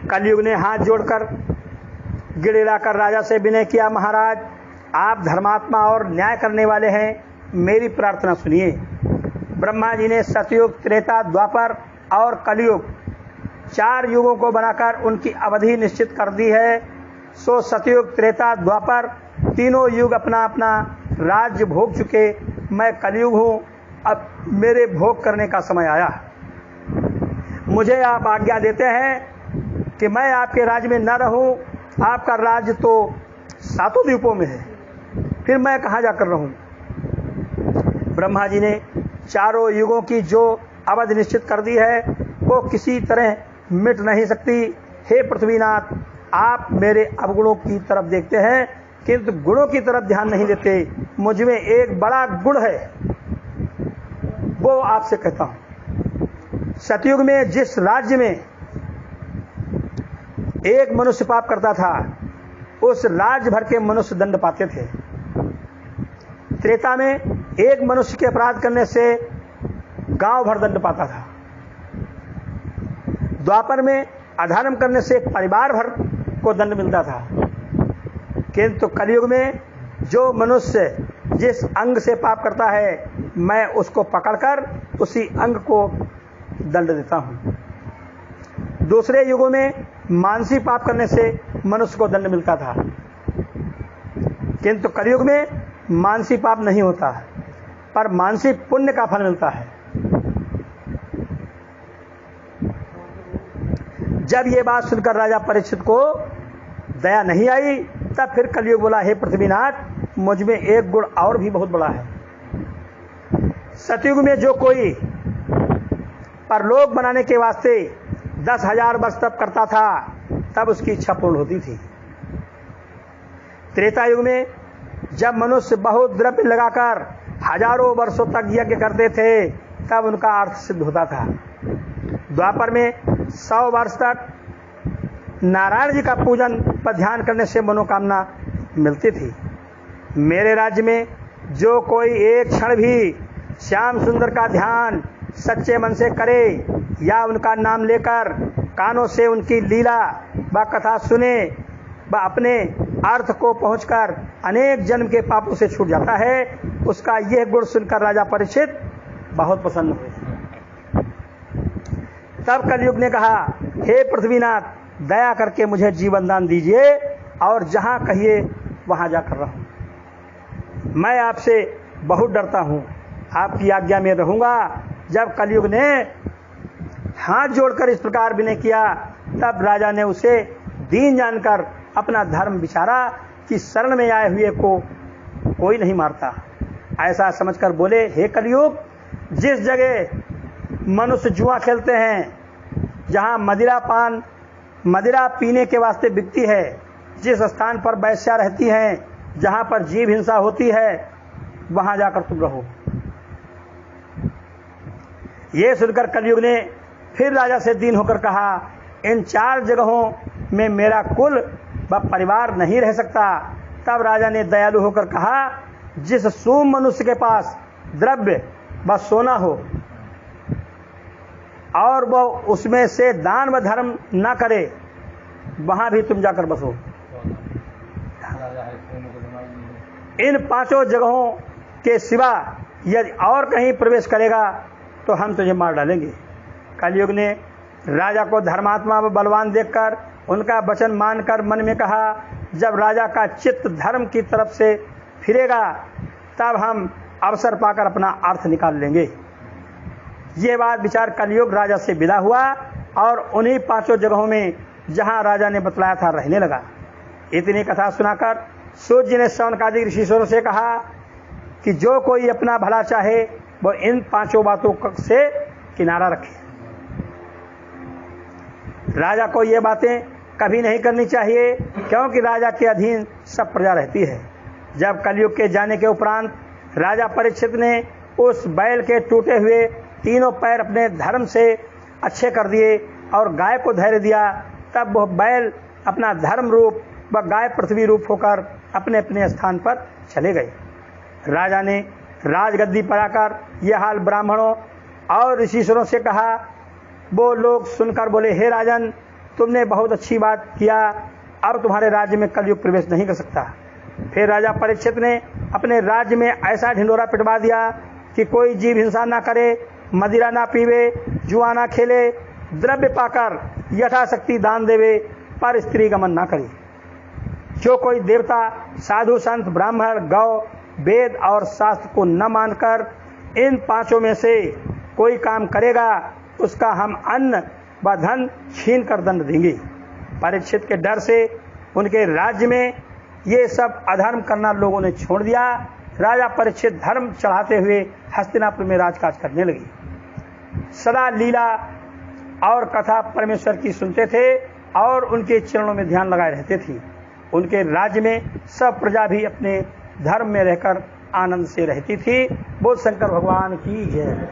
Speaker 1: कलयुग ने हाथ जोड़कर गिड़गिड़ाकर राजा से विनय किया, महाराज, आप धर्मात्मा और न्याय करने वाले हैं, मेरी प्रार्थना सुनिए। ब्रह्मा जी ने सतयुग, त्रेता, द्वापर और कलयुग 4 युगों को बनाकर उनकी अवधि निश्चित कर दी है। सो सतयुग, त्रेता, द्वापर तीनों युग अपना अपना राज्य भोग चुके। मैं कलयुग हूँ, अब मेरे भोग करने का समय आया। मुझे आप आज्ञा देते हैं कि मैं आपके राज्य में न रहूं। आपका राज्य तो 7 द्वीपों में है, फिर मैं कहाँ जाकर रहूं। ब्रह्मा जी ने 4 युगों की जो अवधि निश्चित कर दी है वो किसी तरह मिट नहीं सकती। हे पृथ्वीनाथ, आप मेरे अवगुणों की तरफ देखते हैं किंतु गुणों की तरफ ध्यान नहीं देते। मुझ में एक बड़ा गुण है, वो आपसे कहता हूं। सतयुग में जिस राज्य में एक मनुष्य पाप करता था उस राज्य भर के मनुष्य दंड पाते थे। त्रेता में एक मनुष्य के अपराध करने से गांव भर दंड पाता था। द्वापर में अधर्म करने से परिवार भर को दंड मिलता था। किंतु कलयुग में जो मनुष्य जिस अंग से पाप करता है मैं उसको पकड़कर उसी अंग को दंड देता हूं। दूसरे युगों में मानसी पाप करने से मनुष्य को दंड मिलता था, किंतु कलयुग में मानसी पाप नहीं होता पर मानसी पुण्य का फल मिलता है। जब ये बात सुनकर राजा परीक्षित को दया नहीं आई, तब फिर कलयुग बोला, हे पृथ्वीनाथ, मुझ में एक गुण और भी बहुत बड़ा है। सतयुग में जो कोई परलोक बनाने के वास्ते 10,000 वर्ष तप करता था, तब उसकी इच्छा पूर्ण होती थी। त्रेता युग में जब मनुष्य बहुत द्रव्य लगाकर हजारों वर्षों तक यज्ञ करते थे, तब उनका अर्थ सिद्ध होता था। द्वापर में 100 वर्ष तक नारायण जी का पूजन पर ध्यान करने से मनोकामना मिलती थी। मेरे राज्य में जो कोई एक क्षण भी श्याम सुंदर का ध्यान सच्चे मन से करे या उनका नाम लेकर कानों से उनकी लीला व कथा सुने, व अपने अर्थ को पहुंचकर अनेक जन्म के पापों से छूट जाता है। उसका यह गुण सुनकर राजा परीक्षित बहुत प्रसन्न हुए। तब कलयुग ने कहा, हे पृथ्वीनाथ, दया करके मुझे जीवन दान दीजिए और जहां कहिए वहां जाकर रहूं। मैं आपसे बहुत डरता हूं, आपकी आज्ञा में रहूंगा। जब कलयुग ने हाथ जोड़कर इस प्रकार विनय किया, तब राजा ने उसे दीन जानकर अपना धर्म विचारा कि शरण में आए हुए को कोई नहीं मारता। ऐसा समझकर बोले, हे कलयुग, जिस जगह मनुष्य जुआ खेलते हैं, जहां मदिरा पीने के वास्ते बिकती है, जिस स्थान पर वैश्या रहती हैं, जहां पर जीव हिंसा होती है, वहां जाकर तुम रहो। ये सुनकर कलयुग ने फिर राजा से दीन होकर कहा, इन 4 जगहों में मेरा कुल व परिवार नहीं रह सकता। तब राजा ने दयालु होकर कहा, जिस सूम मनुष्य के पास द्रव्य व सोना हो और वह उसमें से दान व धर्म न करे, वहां भी तुम जाकर बसो। इन 5 जगहों के सिवा यदि और कहीं प्रवेश करेगा तो हम तुझे मार डालेंगे। कलयुग ने राजा को धर्मात्मा व बलवान देखकर उनका वचन मानकर मन में कहा, जब राजा का चित्त धर्म की तरफ से फिरेगा, तब हम अवसर पाकर अपना अर्थ निकाल लेंगे। ये बात विचार कलयुग राजा से विदा हुआ और उन्हीं 5 जगहों में जहां राजा ने बतलाया था रहने लगा। इतनी कथा सुनाकर सूर्य जी ने शौनकादिक ऋषिश्वरों से कहा कि जो कोई अपना भला चाहे वो इन 5 बातों से किनारा रखे। राजा को ये बातें कभी नहीं करनी चाहिए, क्योंकि राजा के अधीन सब प्रजा रहती है। जब कलयुग के जाने के उपरांत राजा परीक्षित ने उस बैल के टूटे हुए 3 पैर अपने धर्म से अच्छे कर दिए और गाय को धैर्य दिया, तब वह बैल अपना धर्म रूप व गाय पृथ्वी रूप होकर अपने अपने स्थान पर चले गए। राजा ने राजगद्दी पर आकर यह हाल ब्राह्मणों और ऋषिश्वरों से कहा। वो लोग सुनकर बोले, हे राजन, तुमने बहुत अच्छी बात किया, अब तुम्हारे राज्य में कलयुग प्रवेश नहीं कर सकता। फिर राजा परीक्षित ने अपने राज्य में ऐसा ढिंडोरा पिटवा दिया कि कोई जीव हिंसा ना करे, मदिरा ना पीवे, जुआ ना खेले, द्रव्य पाकर यथाशक्ति दान देवे, पर स्त्री गमन ना करे। जो कोई देवता, साधु, संत, ब्राह्मण, गौ, वेद और शास्त्र को न मानकर इन 5 में से कोई काम करेगा, उसका हम अन्न व धन छीन कर दंड देंगे। परीक्षित के डर से उनके राज्य में ये सब अधर्म करना लोगों ने छोड़ दिया। राजा परीक्षित धर्म चढ़ाते हुए हस्तिनापुर में राजकाज करने लगे। सदा लीला और कथा परमेश्वर की सुनते थे और उनके चरणों में ध्यान लगाए रहते थे। उनके राज्य में सब प्रजा भी अपने धर्म में रहकर आनंद से रहती थी। बोल शंकर भगवान की जय।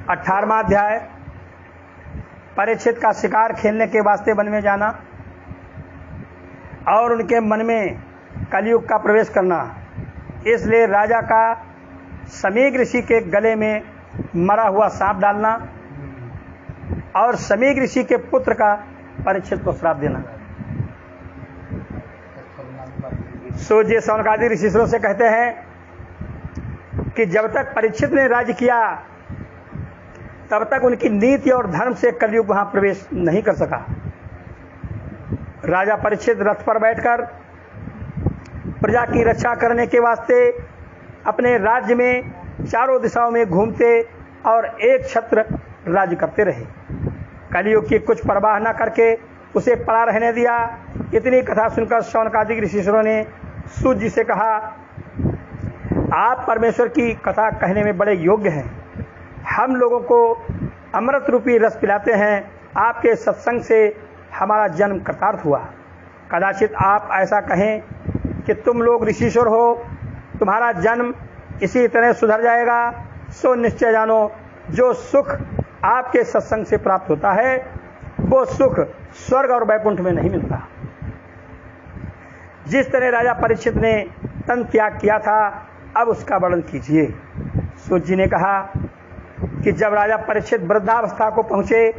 Speaker 1: 18वां अध्याय, परीक्षित का शिकार खेलने के वास्ते वन में जाना और उनके मन में कलयुग का प्रवेश करना। इसलिए राजा का समीक ऋषि के गले में मरा हुआ सांप डालना और समीक ऋषि के पुत्र का परीक्षित को श्राप देना। सूर्य शौनकादि ऋषिश्वरों से कहते हैं कि जब तक परीक्षित ने राज्य किया, तब तक उनकी नीति और धर्म से कलयुग वहां प्रवेश नहीं कर सका। राजा परीक्षित रथ पर बैठकर प्रजा की रक्षा करने के वास्ते अपने राज्य में चारों दिशाओं में घूमते और एक छत्र राज्य करते रहे। कलयुग की कुछ परवाह न करके उसे पड़ा रहने दिया। इतनी कथा सुनकर शौनकादिक ऋषिश्वरों ने सूर्य जी से कहा, आप परमेश्वर की कथा कहने में बड़े योग्य हैं। हम लोगों को अमृत रूपी रस पिलाते हैं। आपके सत्संग से हमारा जन्म कृतार्थ हुआ। कदाचित आप ऐसा कहें कि तुम लोग ऋषिश्वर हो, तुम्हारा जन्म इसी तरह सुधर जाएगा। सो निश्चय जानो, जो सुख आपके सत्संग से प्राप्त होता है वो सुख स्वर्ग और वैकुंठ में नहीं मिलता। जिस तरह राजा परीक्षित ने तन त्याग किया था, अब उसका वर्णन कीजिए। सूत जी ने कहा कि जब राजा परीक्षित वृद्धावस्था को पहुंचे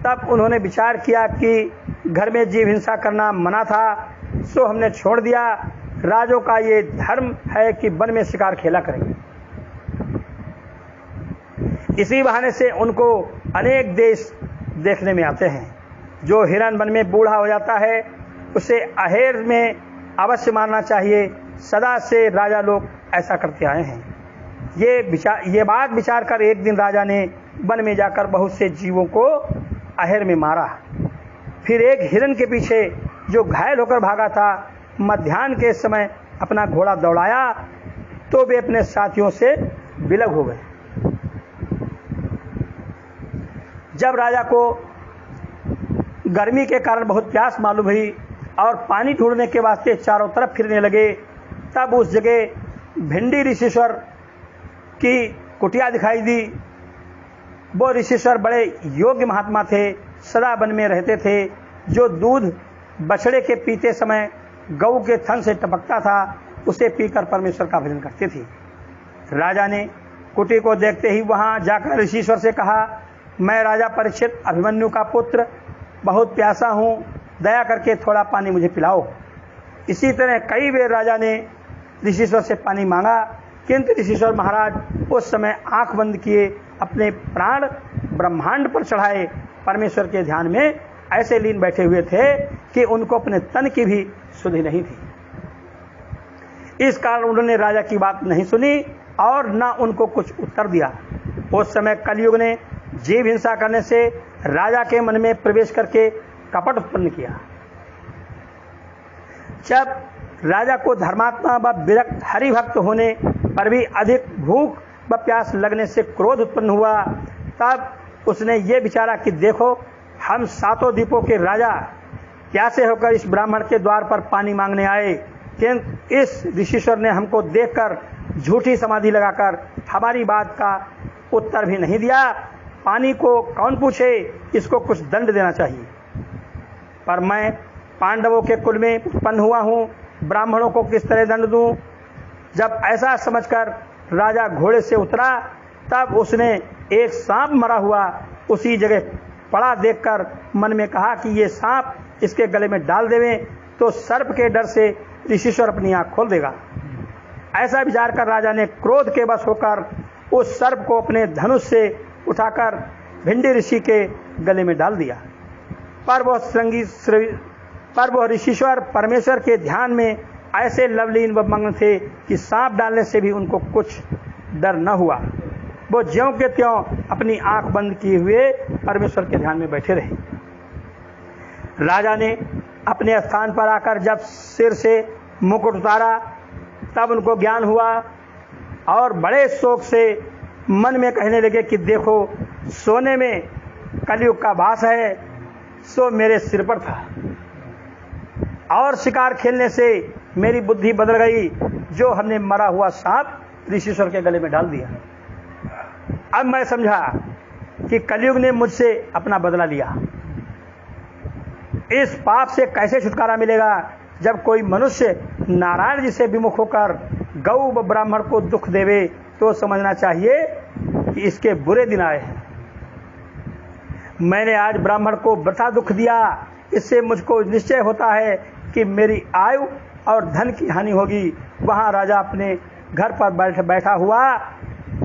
Speaker 1: तब उन्होंने विचार किया कि घर में जीव हिंसा करना मना था, सो हमने छोड़ दिया। राजों का ये धर्म है कि वन में शिकार खेला करेंगे। इसी बहाने से उनको अनेक देश देखने में आते हैं। जो हिरन वन में बूढ़ा हो जाता है उसे अहेर में अवश्य मारना चाहिए। सदा से राजा लोग ऐसा करते आए हैं। ये बात विचार कर एक दिन राजा ने वन में जाकर बहुत से जीवों को अहेर में मारा। फिर एक हिरन के पीछे जो घायल होकर भागा था, मध्याह्न के समय अपना घोड़ा दौड़ाया तो वे अपने साथियों से विलग हो गए। जब राजा को गर्मी के कारण बहुत प्यास मालूम हुई और पानी ढूंढने के वास्ते चारों तरफ फिरने लगे, तब उस जगह भिंडी ऋषिश्वर की कुटिया दिखाई दी। वो ऋषिश्वर बड़े योग्य महात्मा थे, सदा वन में रहते थे। जो दूध बछड़े के पीते समय गऊ के थन से टपकता था, उसे पीकर परमेश्वर का भजन करते थे। राजा ने कुटी को देखते ही वहां जाकर ऋषिश्वर से कहा, मैं राजा परीक्षित अभिमन्यु का पुत्र बहुत प्यासा हूँ, दया करके थोड़ा पानी मुझे पिलाओ। इसी तरह कई बार राजा ने ऋषिश्वर से पानी मांगा, किंतु ऋषिश्वर महाराज उस समय आंख बंद किए अपने प्राण ब्रह्मांड पर चढ़ाए परमेश्वर के ध्यान में ऐसे लीन बैठे हुए थे कि उनको अपने तन की भी सुधि नहीं थी। इस कारण उन्होंने राजा की बात नहीं सुनी और न उनको कुछ उत्तर दिया। उस समय कलयुग ने जीव हिंसा करने से राजा के मन में प्रवेश करके कपट उत्पन्न किया। जब राजा को धर्मात्मा व विरक्त हरिभक्त होने पर भी अधिक भूख व प्यास लगने से क्रोध उत्पन्न हुआ, तब उसने ये विचारा कि देखो, हम सातों द्वीपों के राजा प्यासे होकर इस ब्राह्मण के द्वार पर पानी मांगने आए, किंतु इस ऋषिश्वर ने हमको देखकर झूठी समाधि लगाकर हमारी बात का उत्तर भी नहीं दिया। पानी को कौन पूछे, इसको कुछ दंड देना चाहिए। पर मैं पांडवों के कुल में उत्पन्न हुआ हूँ, ब्राह्मणों को किस तरह दंड दूं। जब ऐसा समझकर राजा घोड़े से उतरा, तब उसने एक सांप मरा हुआ उसी जगह पड़ा देखकर मन में कहा कि ये सांप इसके गले में डाल देवें तो सर्प के डर से ऋषिश्वर अपनी आंख खोल देगा। ऐसा विचार कर राजा ने क्रोध के वश होकर उस सर्प को अपने धनुष से उठाकर भिंडी ऋषि के गले में डाल दिया। पर वह ऋषिश्वर परमेश्वर के ध्यान में ऐसे लवलीन व मग्न थे कि सांप डालने से भी उनको कुछ डर न हुआ। वो ज्यों के त्यों अपनी आंख बंद किए हुए परमेश्वर के ध्यान में बैठे रहे। राजा ने अपने स्थान पर आकर जब सिर से मुकुट उतारा, तब उनको ज्ञान हुआ और बड़े शोक से मन में कहने लगे कि देखो, सोने में कलयुग का वास है, सो मेरे सिर पर था और शिकार खेलने से मेरी बुद्धि बदल गई, जो हमने मरा हुआ सांप ऋषिश्वर के गले में डाल दिया। अब मैं समझा कि कलयुग ने मुझसे अपना बदला लिया। इस पाप से कैसे छुटकारा मिलेगा जब कोई मनुष्य नारायण जी से विमुख होकर गौ व ब्राह्मण को दुख देवे, तो समझना चाहिए कि इसके बुरे दिन आए हैं। मैंने आज ब्राह्मण को वृथा दुख दिया, इससे मुझको निश्चय होता है कि मेरी आयु और धन की हानि होगी। वहां राजा अपने घर पर बैठा हुआ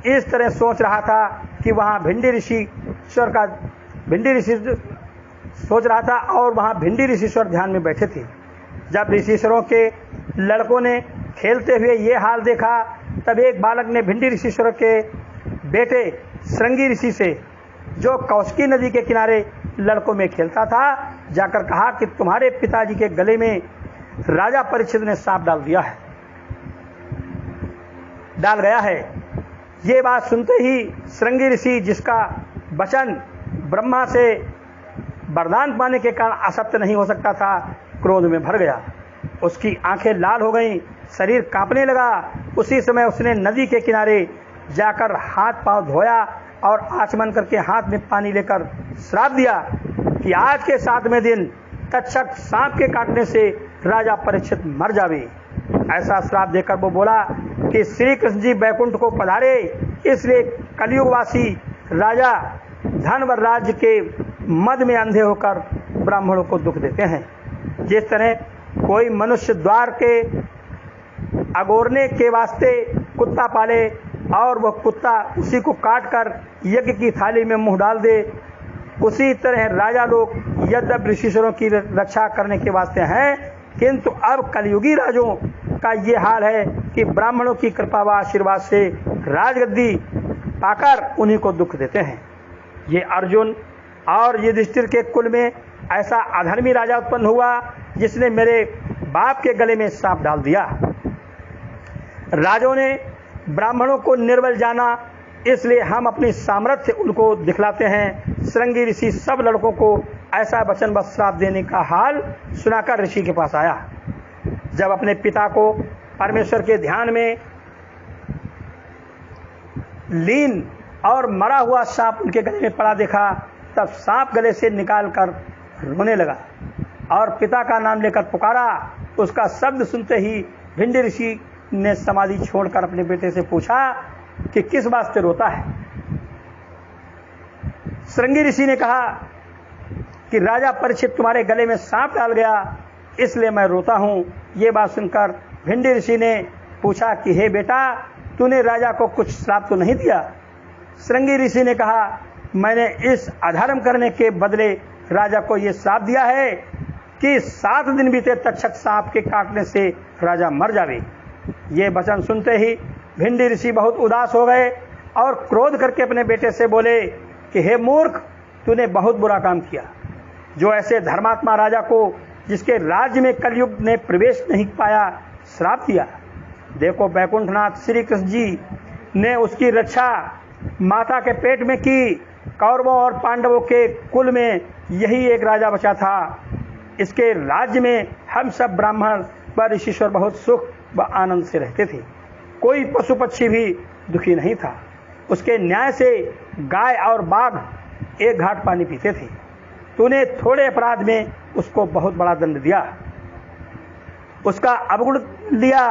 Speaker 1: इस तरह सोच रहा था कि वहां भिंडी ऋषि सोच रहा था और वहां भिंडी ऋषिश्वर ध्यान में बैठे थे। जब ऋषिश्वरों के लड़कों ने खेलते हुए ये हाल देखा, तब एक बालक ने भिंडी ऋषिश्वर के बेटे श्रृंगी ऋषि से, जो कौशिकी नदी के किनारे लड़कों में खेलता था, जाकर कहा कि तुम्हारे पिताजी के गले में राजा परीक्षित ने सांप डाल दिया है। डाल गया है। ये बात सुनते ही श्रृंगी ऋषि, जिसका वचन ब्रह्मा से वरदान पाने के कारण असत्य नहीं हो सकता था, क्रोध में भर गया। उसकी आंखें लाल हो गईं, शरीर कांपने लगा। उसी समय उसने नदी के किनारे जाकर हाथ पांव धोया और आचमन करके हाथ में पानी लेकर श्राप दिया कि आज के 7वें दिन तक्षक सांप के काटने से राजा परीक्षित मर जावे। ऐसा श्राप देकर वो बोला कि श्री कृष्ण जी बैकुंठ को पधारे, इसलिए कलयुगवासी राजा धन व राज्य के मद में अंधे होकर ब्राह्मणों को दुख देते हैं। जिस तरह कोई मनुष्य द्वार के अगोरने के वास्ते कुत्ता पाले और वह कुत्ता उसी को काटकर यज्ञ की थाली में मुंह डाल दे, उसी तरह राजा लोग यद्यपि ऋषिश्वरों की रक्षा करने के वास्ते हैं, किंतु अब कलयुगी राजों का ये हाल है कि ब्राह्मणों की कृपा व आशीर्वाद से राजगद्दी पाकर उन्हीं को दुख देते हैं। ये अर्जुन और युधिष्ठिर के कुल में ऐसा अधर्मी राजा उत्पन्न हुआ जिसने मेरे बाप के गले में सांप डाल दिया। राजों ने ब्राह्मणों को निर्बल जाना, इसलिए हम अपनी सामर्थ्य उनको दिखलाते हैं। श्रृंगी ऋषि सब लड़कों को ऐसा वचन व श्राप देने का हाल सुनाकर ऋषि के पास आया। जब अपने पिता को परमेश्वर के ध्यान में लीन और मरा हुआ सांप उनके गले में पड़ा देखा, तब सांप गले से निकालकर रोने लगा और पिता का नाम लेकर पुकारा। उसका शब्द सुनते ही भिंडी ऋषि ने समाधि छोड़कर अपने बेटे से पूछा कि किस वास्ते रोता है। श्रृंगी ऋषि ने कहा कि राजा परीक्षित तुम्हारे गले में सांप डाल गया, इसलिए मैं रोता हूं। ये बात सुनकर भिंडी ऋषि ने पूछा कि हे बेटा, तूने राजा को कुछ श्राप तो नहीं दिया? श्रृंगी ऋषि ने कहा, मैंने इस अधर्म करने के बदले राजा को यह श्राप दिया है कि 7 दिन बीते तक्षक सांप के काटने से राजा मर जावे। ये वचन सुनते ही भिंडी ऋषि बहुत उदास हो गए और क्रोध करके अपने बेटे से बोले कि हे मूर्ख, तूने बहुत बुरा काम किया जो ऐसे धर्मात्मा राजा को, जिसके राज्य में कलयुग ने प्रवेश नहीं पाया, श्राप दिया। देखो, बैकुंठनाथ श्री कृष्ण जी ने उसकी रक्षा माता के पेट में की। कौरवों और पांडवों के कुल में यही एक राजा बचा था। इसके राज्य में हम सब ब्राह्मण व ऋषिश्वर बहुत सुख व आनंद से रहते थे। कोई पशु पक्षी भी दुखी नहीं था। उसके न्याय से गाय और बाघ एक घाट पानी पीते थे। तूने थोड़े अपराध में उसको बहुत बड़ा दंड दिया, उसका अवगुण लिया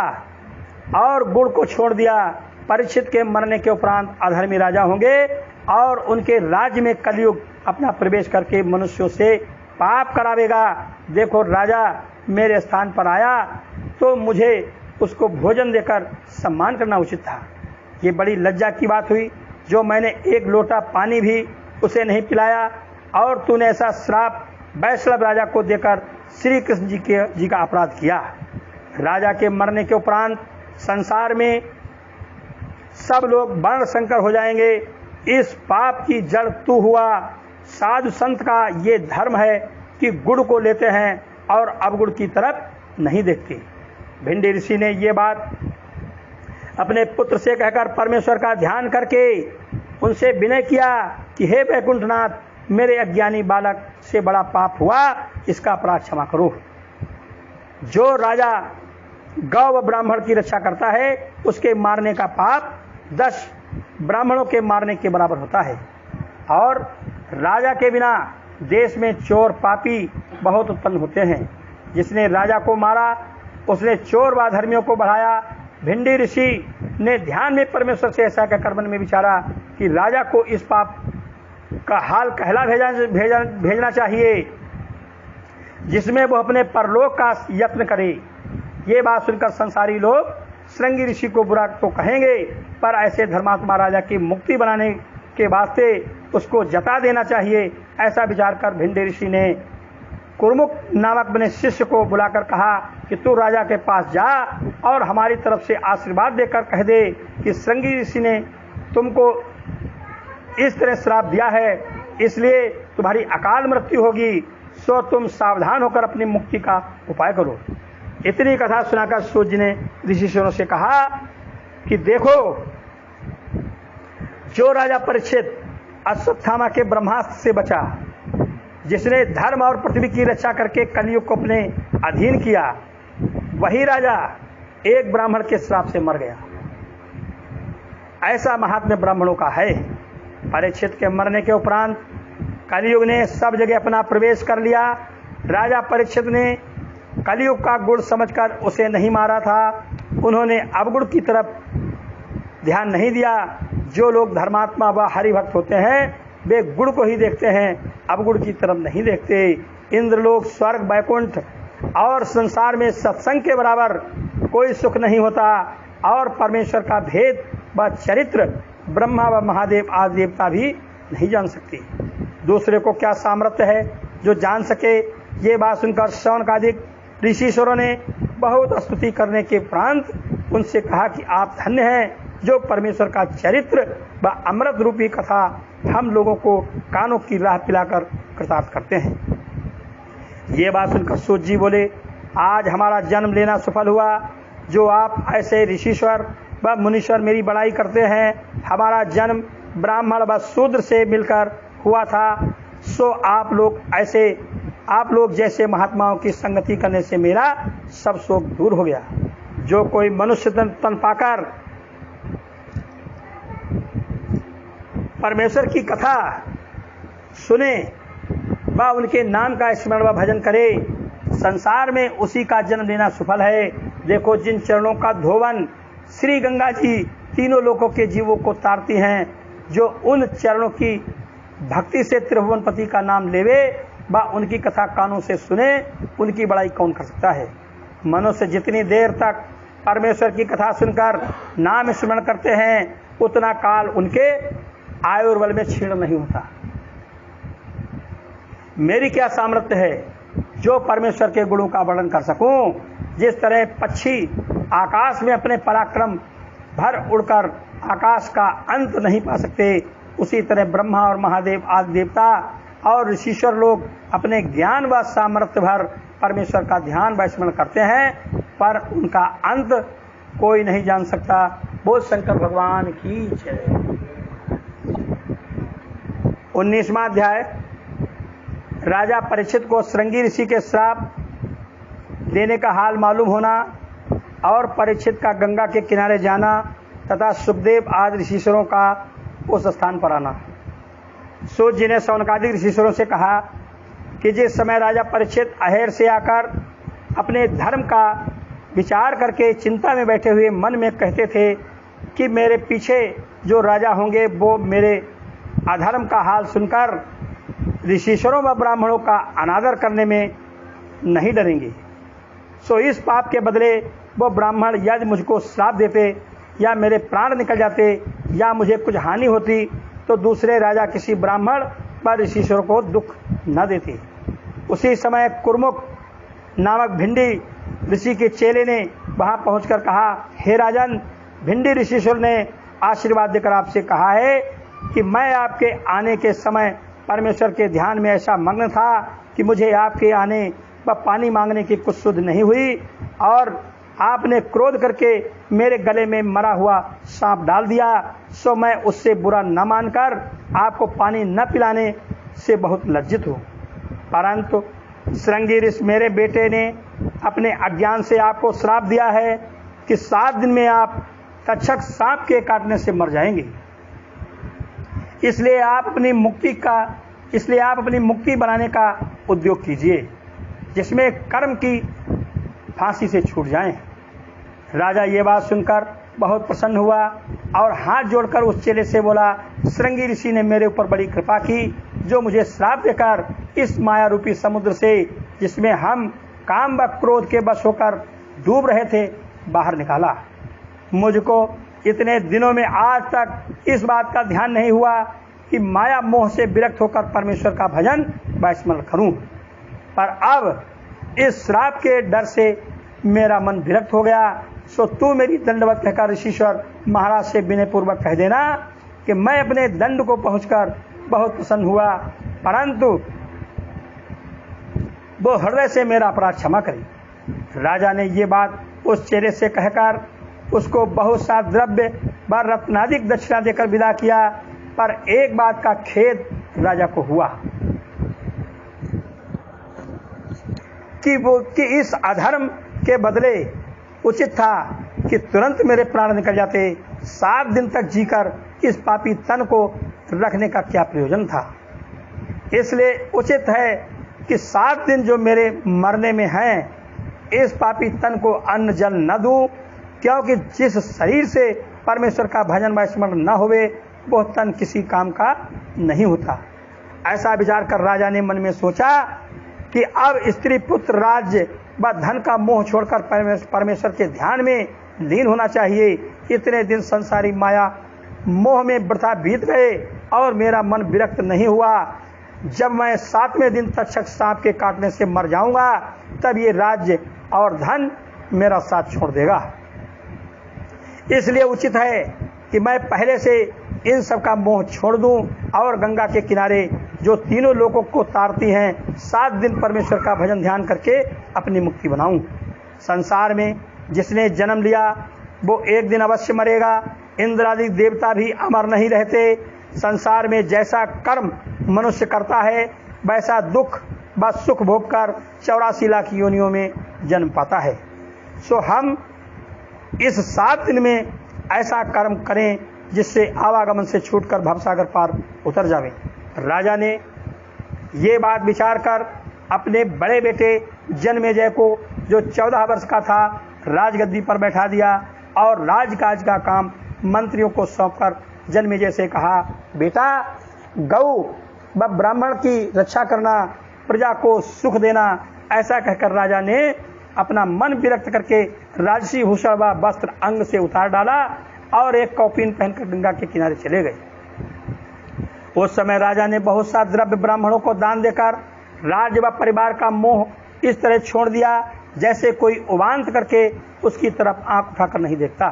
Speaker 1: और गुण को छोड़ दिया। परीक्षित के मरने के उपरांत अधर्मी राजा होंगे और उनके राज्य में कलयुग अपना प्रवेश करके मनुष्यों से पाप करावेगा। देखो, राजा मेरे स्थान पर आया तो मुझे उसको भोजन देकर सम्मान करना उचित था। ये बड़ी लज्जा की बात हुई जो मैंने एक लोटा पानी भी उसे नहीं पिलाया, और तूने ऐसा श्राप वैष्णव राजा को देकर श्री कृष्ण जी का अपराध किया। राजा के मरने के उपरांत संसार में सब लोग वर्ण संकर हो जाएंगे। इस पाप की जड़ तू हुआ। साधु संत का ये धर्म है कि गुण को लेते हैं और अवगुण की तरफ नहीं देखते। भिंडी ऋषि ने ये बात अपने पुत्र से कहकर परमेश्वर का ध्यान करके उनसे विनय किया कि हे बैकुंठनाथ, मेरे अज्ञानी बालक से बड़ा पाप हुआ, इसका अपराध क्षमा करो। जो राजा गौ व ब्राह्मण की रक्षा करता है, उसके मारने का पाप 10 ब्राह्मणों के मारने के बराबर होता है। और राजा के बिना देश में चोर पापी बहुत उत्पन्न होते हैं। जिसने राजा को मारा उसने चोर व धर्मियों को बढ़ाया। भिंडी ऋषि ने ध्यान में परमेश्वर से ऐसा कहकर मन में विचारा कि राजा को इस पाप का हाल कहला भेजना चाहिए, जिसमें वो अपने परलोक का यत्न करे। ये बात सुनकर संसारी लोग श्रृंगी ऋषि को बुरा तो कहेंगे, पर ऐसे धर्मात्मा राजा की मुक्ति बनाने के वास्ते उसको जता देना चाहिए। ऐसा विचार कर भिंडी ऋषि ने कुर्मुक नामक अपने शिष्य को बुलाकर कहा कि तू राजा के पास जा और हमारी तरफ से आशीर्वाद देकर कह दे कि श्रृंगी ऋषि ने तुमको इस तरह श्राप दिया है, इसलिए तुम्हारी अकाल मृत्यु होगी, सो तुम सावधान होकर अपनी मुक्ति का उपाय करो। इतनी कथा सुनाकर सूर्य ने ऋषिश्वरों से कहा कि देखो, जो राजा परीक्षित अश्वत्थामा के ब्रह्मास्त्र से बचा, जिसने धर्म और पृथ्वी की रक्षा करके कलयुग को अपने अधीन किया, वही राजा एक ब्राह्मण के श्राप से मर गया। ऐसा महात्म्य ब्राह्मणों का है। परीक्षित के मरने के उपरांत कलयुग ने सब जगह अपना प्रवेश कर लिया। राजा परीक्षित ने कलयुग का गुण समझकर उसे नहीं मारा था। उन्होंने अवगुण की तरफ ध्यान नहीं दिया। जो लोग धर्मात्मा व हरिभक्त होते हैं वे गुण को ही देखते हैं, अवगुण की तरफ नहीं देखते। इंद्रलोक, स्वर्ग, वैकुंठ और संसार में सत्संग के बराबर कोई सुख नहीं होता। और परमेश्वर का भेद व चरित्र ब्रह्मा व महादेव आदि देवता भी नहीं जान सकते। दूसरे को क्या सामर्थ्य है जो जान सके। ये बात सुनकर शौनकादिक ऋषिश्वरों ने बहुत स्तुति करने के उपरांत उनसे कहा कि आप धन्य हैं जो परमेश्वर का चरित्र व अमृत रूपी कथा हम लोगों को कानों की राह पिलाकर कृतार्थ करते हैं। ये बात सुनकर सूत जी बोले, आज हमारा जन्म लेना सफल हुआ। जो आप ऐसे ऋषिश्वर व मुनीश्वर मेरी बड़ाई करते हैं। हमारा जन्म ब्राह्मण व शूद्र से मिलकर हुआ था। सो आप लोग जैसे महात्माओं की संगति करने से मेरा सब शोक दूर हो गया। जो कोई मनुष्य तन पाकर परमेश्वर की कथा सुने व उनके नाम का स्मरण व भजन करे, संसार में उसी का जन्म लेना सफल है। देखो, जिन चरणों का धोवन श्री गंगा जी तीनों लोकों के जीवों को तारती हैं, जो उन चरणों की भक्ति से त्रिभुवनपति का नाम लेवे व उनकी कथा कानों से सुने, उनकी बड़ाई कौन कर सकता है। मनुष्य जितनी देर तक परमेश्वर की कथा सुनकर नाम स्मरण करते हैं, उतना काल उनके आयुर्बल में क्षीण नहीं होता। मेरी क्या सामर्थ्य है जो परमेश्वर के गुणों का वर्णन कर सकूं। जिस तरह पक्षी आकाश में अपने पराक्रम भर उड़कर आकाश का अंत नहीं पा सकते, उसी तरह ब्रह्मा और महादेव आदि देवता और ऋषिश्वर लोग अपने ज्ञान व सामर्थ्य भर परमेश्वर का ध्यान व स्मरण करते हैं, पर उनका अंत कोई नहीं जान सकता। बोल शंकर भगवान की जय। 19वां अध्याय। राजा परीक्षित को श्रृंगी ऋषि के श्राप देने का हाल मालूम होना और परीक्षित का गंगा के किनारे जाना तथा सुखदेव आदि ऋषिश्वरों का उस स्थान पर आना। सूत जी ने शौनकादिक ऋषिश्वरों से कहा कि जिस समय राजा परीक्षित अहेर से आकर अपने धर्म का विचार करके चिंता में बैठे हुए मन में कहते थे कि मेरे पीछे जो राजा होंगे वो मेरे अधर्म का हाल सुनकर ऋषिश्वरों व ब्राह्मणों का अनादर करने में नहीं डरेंगे, सो इस पाप के बदले वो ब्राह्मण यदि मुझको श्राप देते या मेरे प्राण निकल जाते या मुझे कुछ हानि होती तो दूसरे राजा किसी ब्राह्मण व ऋषिश्वर को दुख न देते। उसी समय कुर्मुक नामक भिंडी ऋषि के चेले ने वहां पहुंचकर कहा, हे राजन, भिंडी ऋषिश्वर ने आशीर्वाद देकर आपसे कहा है कि मैं आपके आने के समय परमेश्वर के ध्यान में ऐसा मग्न था कि मुझे आपके आने व पानी मांगने की कुछ सुध नहीं हुई और आपने क्रोध करके मेरे गले में मरा हुआ सांप डाल दिया। सो मैं उससे बुरा न मानकर आपको पानी न पिलाने से बहुत लज्जित हूँ। परंतु श्रृंगी ऋषि मेरे बेटे ने अपने अज्ञान से आपको श्राप दिया है कि 7 दिन में आप तक्षक सांप के काटने से मर जाएंगे। इसलिए आप अपनी मुक्ति बनाने का उद्योग कीजिए, जिसमें कर्म की फांसी से छूट जाएं। राजा ये बात सुनकर बहुत प्रसन्न हुआ और हाथ जोड़कर उस चेले से बोला, श्रृंगी ऋषि ने मेरे ऊपर बड़ी कृपा की जो मुझे श्राप देकर इस माया रूपी समुद्र से, जिसमें हम काम व क्रोध के वश होकर डूब रहे थे, बाहर निकाला। मुझको इतने दिनों में आज तक इस बात का ध्यान नहीं हुआ कि माया मोह से विरक्त होकर परमेश्वर का भजन व स्मरण करूं, पर अब इस श्राप के डर से मेरा मन विरक्त हो गया। सो तू मेरी दंडवत कहकर ऋषिश्वर महाराज से विनय पूर्वक कह देना कि मैं अपने दंड को पहुंचकर बहुत प्रसन्न हुआ, परंतु वो हृदय से मेरा अपराध क्षमा करे। राजा ने ये बात उस चेले से कहकर उसको बहुत सा द्रव्य व रत्नाधिक दक्षिणा देकर विदा किया। पर एक बात का खेद राजा को हुआ कि इस अधर्म के बदले उचित था कि तुरंत मेरे प्राण निकल जाते। 7 दिन तक जीकर इस पापी तन को रखने का क्या प्रयोजन था। इसलिए उचित है कि 7 दिन जो मेरे मरने में हैं, इस पापी तन को अन्न जल न दूं, क्योंकि जिस शरीर से परमेश्वर का भजन व स्मरण न होवे, वह तन किसी काम का नहीं होता। ऐसा विचार कर राजा ने मन में सोचा कि अब स्त्री पुत्र राज्य व धन का मोह छोड़कर परमेश्वर के ध्यान में लीन होना चाहिए। इतने दिन संसारी माया मोह में वृथा बीत गए और मेरा मन विरक्त नहीं हुआ। जब मैं 7वें दिन तक्षक सांप के काटने से मर जाऊंगा, तब ये राज्य और धन मेरा साथ छोड़ देगा। इसलिए उचित है कि मैं पहले से इन सब का मोह छोड़ दूं और गंगा के किनारे जो तीनों लोगों को तारती हैं, 7 दिन परमेश्वर का भजन ध्यान करके अपनी मुक्ति बनाऊं। संसार में जिसने जन्म लिया वो एक दिन अवश्य मरेगा। इंद्र आदि देवता भी अमर नहीं रहते। संसार में जैसा कर्म मनुष्य करता है, वैसा दुख व सुख भोग कर 84 लाख योनियों में जन्म पाता है। सो हम इस 7 दिन में ऐसा कर्म करें जिससे आवागमन से छूटकर भवसागर पार उतर जावें। राजा ने ये बात विचार कर अपने बड़े बेटे जन्मेजय को, जो 14 वर्ष का था, राजगद्दी पर बैठा दिया और राजकाज का काम मंत्रियों को सौंपकर जन्मेजय से कहा, बेटा, गौ व ब्राह्मण की रक्षा करना, प्रजा को सुख देना। ऐसा कहकर राजा ने अपना मन विरक्त करके राजसी भूषण व वस्त्र अंग से उतार डाला और एक कौपीन पहनकर गंगा के किनारे चले गए। उस समय राजा ने बहुत सा द्रव्य ब्राह्मणों को दान देकर राज्य व परिवार का मोह इस तरह छोड़ दिया जैसे कोई उबांत करके उसकी तरफ आंख उठाकर नहीं देखता।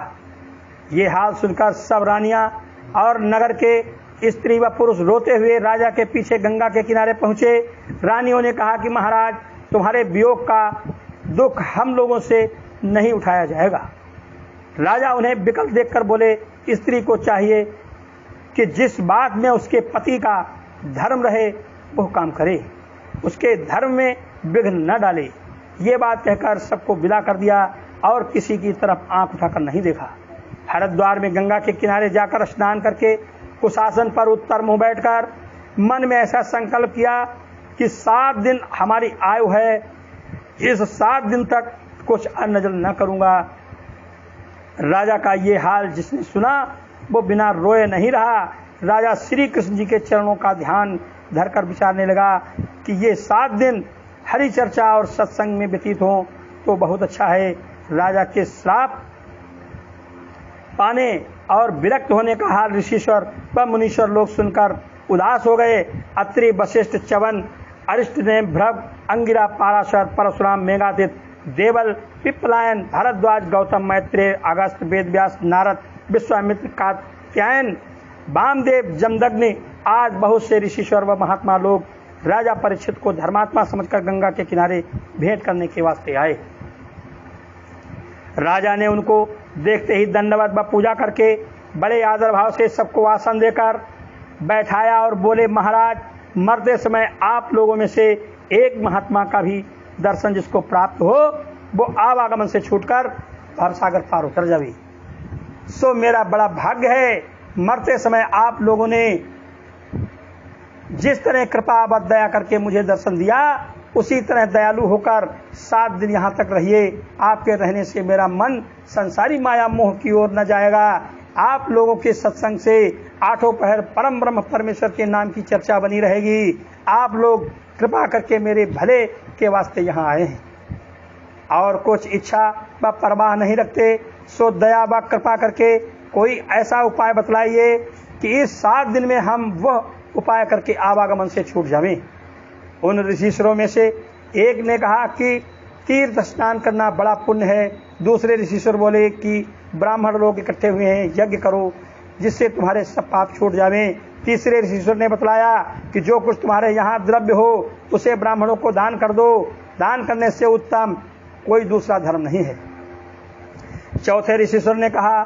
Speaker 1: ये हाल सुनकर सब रानियां और नगर के स्त्री व पुरुष रोते हुए राजा के पीछे गंगा के किनारे पहुंचे। रानियों ने कहा कि महाराज, तुम्हारे वियोग का दुख हम लोगों से नहीं उठाया जाएगा। राजा उन्हें विकल्प देखकर बोले, स्त्री को चाहिए कि जिस बात में उसके पति का धर्म रहे वह काम करे, उसके धर्म में विघ्न न डाले। ये बात कहकर सबको विदा कर दिया और किसी की तरफ आंख उठाकर नहीं देखा। हरिद्वार में गंगा के किनारे जाकर स्नान करके कुशासन पर उत्तर मुंह बैठकर मन में ऐसा संकल्प किया कि 7 दिन हमारी आयु है, इस 7 दिन तक कुछ अन्न जल न करूंगा। राजा का ये हाल जिसने सुना वो बिना रोए नहीं रहा। राजा श्री कृष्ण जी के चरणों का ध्यान धरकर विचारने लगा कि ये 7 दिन हरि चर्चा और सत्संग में व्यतीत हों तो बहुत अच्छा है। राजा के श्राप पाने और विरक्त होने का हाल ऋषिश्वर व मुनीश्वर लोग सुनकर उदास हो गए। अत्रि, वशिष्ठ, च्यवन, अरिष्टनेम, भृग, अंगिरा, पाराशर, परशुराम, मेघादित्य, देवल, पिप्पलायन, भारद्वाज, गौतम, मैत्रेय, अगस्त, वेदव्यास, नारद, विश्वामित्र, कात्यायन, वामदेव, जमदग्नि आज बहुत से ऋषिश्वर व महात्मा लोग राजा परीक्षित को धर्मात्मा समझकर गंगा के किनारे भेंट करने के वास्ते आए। राजा ने उनको देखते ही दंडवत व पूजा करके बड़े आदर भाव से सबको आसन देकर बैठाया और बोले, महाराज, मरते समय आप लोगों में से एक महात्मा का भी दर्शन जिसको प्राप्त हो वो आवागमन से छूटकर भवसागर पार उतर जावे। सो मेरा बड़ा भाग्य है, मरते समय आप लोगों ने जिस तरह कृपा व दया करके मुझे दर्शन दिया, उसी तरह दयालु होकर 7 दिन यहाँ तक रहिए। आपके रहने से मेरा मन संसारी माया मोह की ओर न जाएगा। आप लोगों के सत्संग से 8 पहर परम ब्रह्म परमेश्वर के नाम की चर्चा बनी रहेगी। आप लोग कृपा करके मेरे भले के वास्ते यहाँ आए हैं और कुछ इच्छा व परवाह नहीं रखते। सो दया व कृपा करके कोई ऐसा उपाय बतलाइए कि इस 7 दिन में हम वह उपाय करके आवागमन से छूट जावें। उन ऋषिश्वरों में से एक ने कहा कि तीर्थ स्नान करना बड़ा पुण्य है। दूसरे ऋषिश्वर बोले कि ब्राह्मण लोग इकट्ठे हुए हैं, यज्ञ करो जिससे तुम्हारे सब पाप छूट जावें। तीसरे ऋषिश्वर ने बतलाया कि जो कुछ तुम्हारे यहाँ द्रव्य हो उसे ब्राह्मणों को दान कर दो, दान करने से उत्तम कोई दूसरा धर्म नहीं है। चौथे ऋषिश्वर ने कहा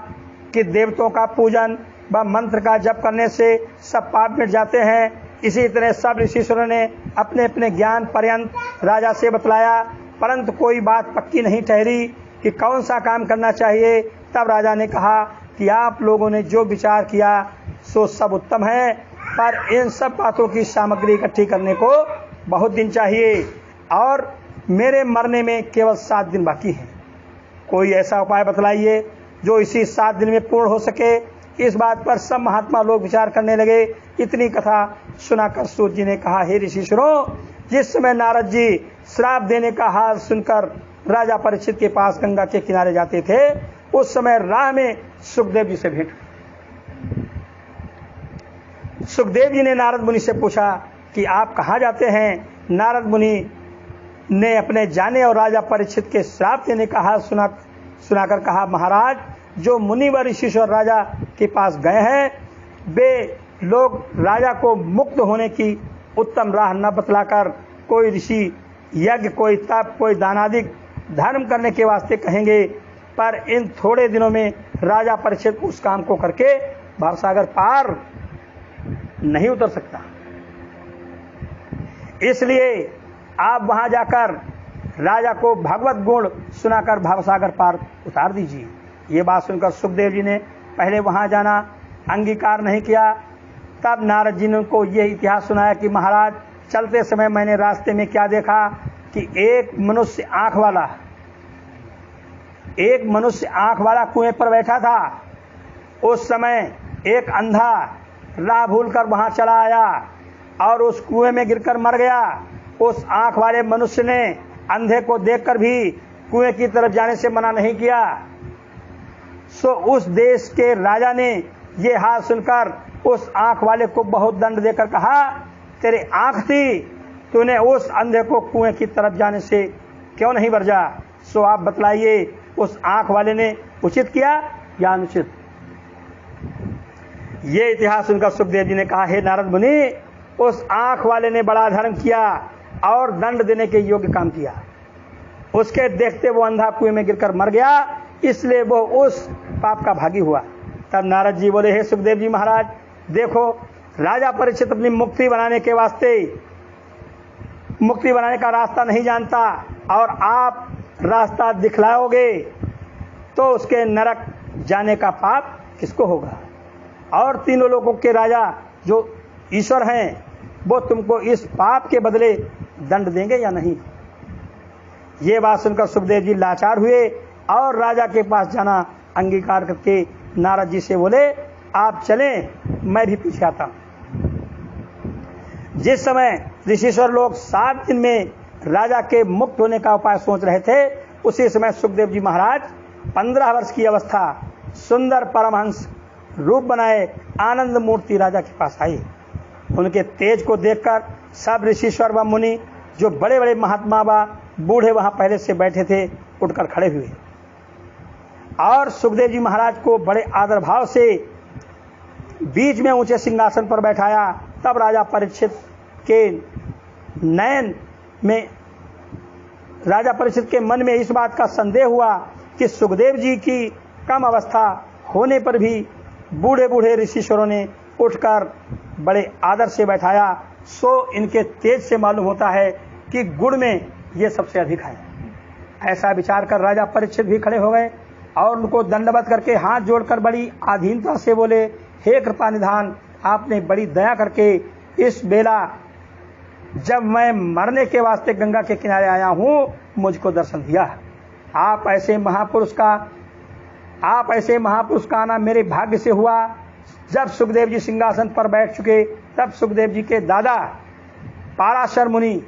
Speaker 1: कि देवताओं का पूजन व मंत्र का जप करने से सब पाप मिट जाते हैं। इसी तरह सब ऋषिश्वरों ने अपने अपने ज्ञान पर्यंत राजा से बतलाया, परंतु कोई बात पक्की नहीं ठहरी कि कौन सा काम करना चाहिए। तब राजा ने कहा कि आप लोगों ने जो विचार किया सो सब उत्तम है, पर इन सब बातों की सामग्री इकट्ठी करने को बहुत दिन चाहिए और मेरे मरने में केवल 7 दिन बाकी हैं। कोई ऐसा उपाय बतलाइए जो इसी 7 दिन में पूर्ण हो सके। इस बात पर सब महात्मा लोग विचार करने लगे। इतनी कथा सुनाकर सूत जी ने कहा, हे ऋषिश्वरों, जिस समय नारद जी श्राप देने का हाल सुनकर राजा परीक्षित के पास गंगा के किनारे जाते थे, उस समय राह में सुखदेव जी से भेंट। सुखदेव जी ने नारद मुनि से पूछा कि आप कहाँ जाते हैं। नारद मुनि ने अपने जाने और राजा परीक्षित के श्राप देने का हाल सुनाकर कहा, महाराज, जो मुनि व ऋषिश्वर राजा के पास गए हैं, वे लोग राजा को मुक्त होने की उत्तम राह न बतलाकर कोई ऋषि यज्ञ, कोई तप, कोई दानादिक धर्म करने के वास्ते कहेंगे, पर इन थोड़े दिनों में राजा परीक्षित उस काम को करके भवसागर पार नहीं उतर सकता। इसलिए आप वहां जाकर राजा को भगवत गुण सुनाकर भवसागर पार उतार दीजिए। ये बात सुनकर सुखदेव जी ने पहले वहां जाना अंगीकार नहीं किया। तब नारद जी ने उनको ये इतिहास सुनाया कि महाराज, चलते समय मैंने रास्ते में क्या देखा कि एक मनुष्य आंख वाला कुएं पर बैठा था। उस समय एक अंधा राह भूलकर वहां चला आया और उस कुएं में गिरकर मर गया। उस आंख वाले मनुष्य ने अंधे को देखकर भी कुएं की तरफ जाने से मना नहीं किया। सो उस देश के राजा ने ये हाल सुनकर उस आंख वाले को बहुत दंड देकर कहा, तेरी आंख थी, तूने उस अंधे को कुएं की तरफ जाने से क्यों नहीं वर्जा। सो आप बतलाइए, उस आंख वाले ने उचित किया या अनुचित। ये इतिहास सुनकर सुखदेव जी ने कहा, हे नारद मुनि, उस आंख वाले ने बड़ा धर्म किया और दंड देने के योग्य काम किया। उसके देखते वो अंधा कुएं में गिरकर मर गया, इसलिए वो उस पाप का भागी हुआ। तब नारद जी बोले, हे सुखदेव जी महाराज, देखो, राजा परीक्षित अपनी मुक्ति बनाने का रास्ता नहीं जानता और आप रास्ता दिखलाओगे तो उसके नरक जाने का पाप किसको होगा। और तीनों लोगों के राजा जो ईश्वर हैं, वो तुमको इस पाप के बदले दंड देंगे या नहीं। ये बात सुनकर सुखदेव जी लाचार हुए और राजा के पास जाना अंगीकार करके नारद जी से बोले, आप चलें, मैं भी पीछे आता हूं। जिस समय ऋषिश्वर लोग 7 दिन में राजा के मुक्त होने का उपाय सोच रहे थे, उसी समय सुखदेव जी महाराज 15 वर्ष की अवस्था, सुंदर परमहंस रूप बनाए आनंद मूर्ति राजा के पास आए। उनके तेज को देखकर सब ऋषिश्वर व मुनि, जो बड़े बड़े महात्मा व बूढ़े वहां पहले से बैठे थे, उठकर खड़े हुए और सुखदेव जी महाराज को बड़े आदर भाव से बीच में ऊंचे सिंहासन पर बैठाया। तब राजा परीक्षित के मन में इस बात का संदेह हुआ कि सुखदेव जी की कम अवस्था होने पर भी बूढ़े बूढ़े ऋषिश्वरों ने उठकर बड़े आदर से बैठाया। सो इनके तेज से मालूम होता है कि गुण में ये सबसे अधिक है। ऐसा विचार कर राजा परीक्षित भी खड़े हो गए और उनको दंडवत करके हाथ जोड़कर बड़ी आधीनता से बोले, हे कृपा निधान, आपने बड़ी दया करके इस बेला जब मैं मरने के वास्ते गंगा के किनारे आया हूं, मुझको दर्शन दिया। आप ऐसे महापुरुष का आना मेरे भाग्य से हुआ। जब सुखदेव जी सिंहासन पर बैठ चुके, तब सुखदेव जी के दादा पाराशर मुनि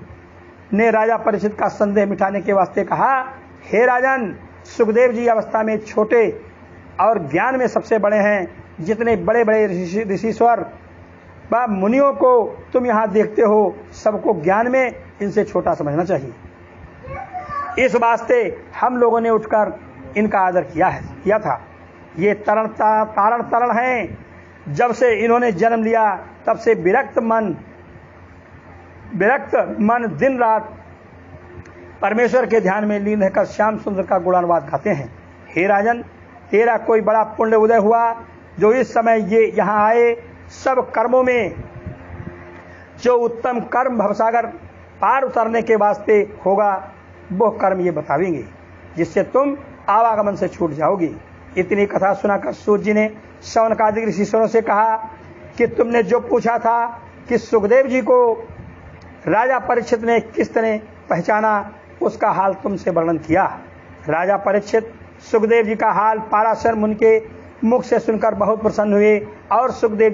Speaker 1: ने राजा परीक्षित का संदेह मिटाने के वास्ते कहा, हे राजन, सुखदेव जी अवस्था में छोटे और ज्ञान में सबसे बड़े हैं। जितने बड़े बड़े ऋषिश्वर व मुनियों को तुम यहाँ देखते हो, सबको ज्ञान में इनसे छोटा समझना चाहिए। इस वास्ते हम लोगों ने उठकर इनका आदर किया था। ये तारण हैं। जब से इन्होंने जन्म लिया, तब से विरक्त मन दिन रात परमेश्वर के ध्यान में लीन रहकर श्याम सुंदर का गुणानुवाद गाते हैं। हे राजन, तेरा कोई बड़ा पुण्य उदय हुआ जो इस समय ये यहाँ आए। सब कर्मों में जो उत्तम कर्म भवसागर पार उतरने के वास्ते होगा वो कर्म ये बतावेंगे, जिससे तुम आवागमन से छूट जाओगी। इतनी कथा सुनाकर सूत जी ने शौनकादिक ऋषियों से कहा कि तुमने जो पूछा था कि सुखदेव जी को राजा परीक्षित ने किस तरह पहचाना, उसका हाल तुमसे वर्णन किया। राजा परीक्षित सुखदेव जी का हाल पाराशर मुनि के मुख से सुनकर बहुत प्रसन्न हुए और सुखदेव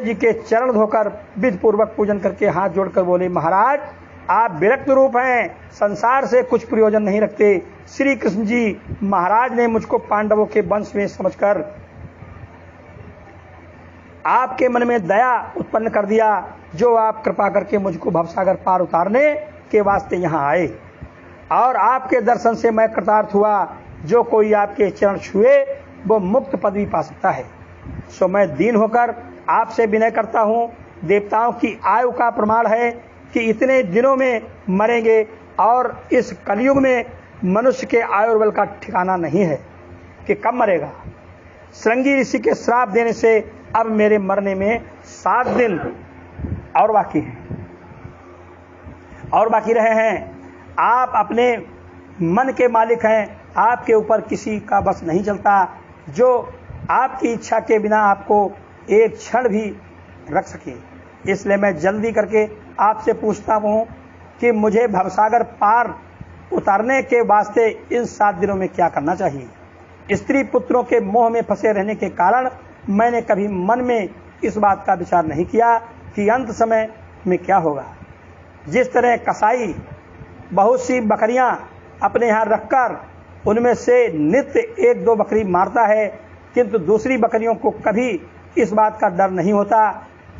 Speaker 1: जी के चरण धोकर विधि पूर्वक पूजन करके हाथ जोड़कर बोले, महाराज आप विरक्त रूप हैं, संसार से कुछ प्रयोजन नहीं रखते। श्री कृष्ण जी महाराज ने मुझको पांडवों के वंश में समझकर आपके मन में दया उत्पन्न कर दिया, जो आप कृपा करके मुझको भवसागर पार उतारने के वास्ते यहाँ आए। और आपके दर्शन से मैं कृतार्थ हुआ। जो कोई आपके चरण छुए वो मुक्त पदवी पा सकता है। सो मैं दीन होकर आपसे विनय करता हूँ। देवताओं की आयु का प्रमाण है कि इतने दिनों में मरेंगे और इस कलयुग में मनुष्य के आयुर्बल का ठिकाना नहीं है कि कब मरेगा। श्रृंगी ऋषि के श्राप देने से अब मेरे मरने में 7 दिन और बाकी हैं और बाकी रहे हैं। आप अपने मन के मालिक हैं, आपके ऊपर किसी का बस नहीं चलता, जो आपकी इच्छा के बिना आपको एक क्षण भी रख सके। इसलिए मैं जल्दी करके आपसे पूछता हूँ कि मुझे भवसागर पार उतारने के वास्ते इन 7 दिनों में क्या करना चाहिए। स्त्री पुत्रों के मोह में फंसे रहने के कारण मैंने कभी मन में इस बात का विचार नहीं किया कि अंत समय में क्या होगा। जिस तरह कसाई बहुत सी बकरियां अपने यहाँ रखकर उनमें से नित्य 1-2 बकरी मारता है, किंतु दूसरी बकरियों को कभी इस बात का डर नहीं होता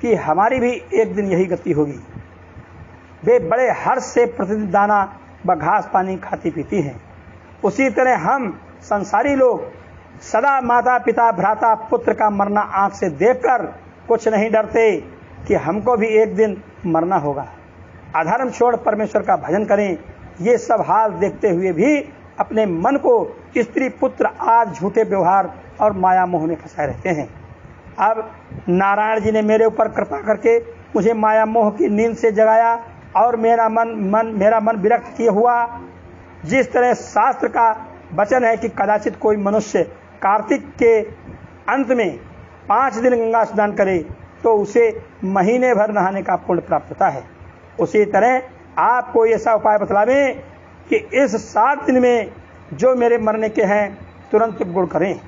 Speaker 1: कि हमारी भी एक दिन यही गति होगी। वे बड़े हर्ष से प्रतिदिन दाना व घास पानी खाती पीती हैं। उसी तरह हम संसारी लोग सदा माता पिता भ्राता पुत्र का मरना आंख से देखकर कुछ नहीं डरते कि हमको भी एक दिन मरना होगा। अधर्म छोड़ परमेश्वर का भजन करें। ये सब हाल देखते हुए भी अपने मन को स्त्री पुत्र आदि झूठे व्यवहार और माया मोह में फंसाए रहते हैं। अब नारायण जी ने मेरे ऊपर कृपा करके मुझे माया मोह की नींद से जगाया और मेरा मन विरक्त किए हुआ। जिस तरह शास्त्र का वचन है कि कदाचित कोई मनुष्य कार्तिक के अंत में 5 दिन गंगा स्नान करे तो उसे महीने भर नहाने का पुण्य प्राप्त होता है, उसी तरह आप कोई ऐसा उपाय बतलावें कि इस 7 दिन में जो मेरे मरने के हैं तुरंत गुण करें।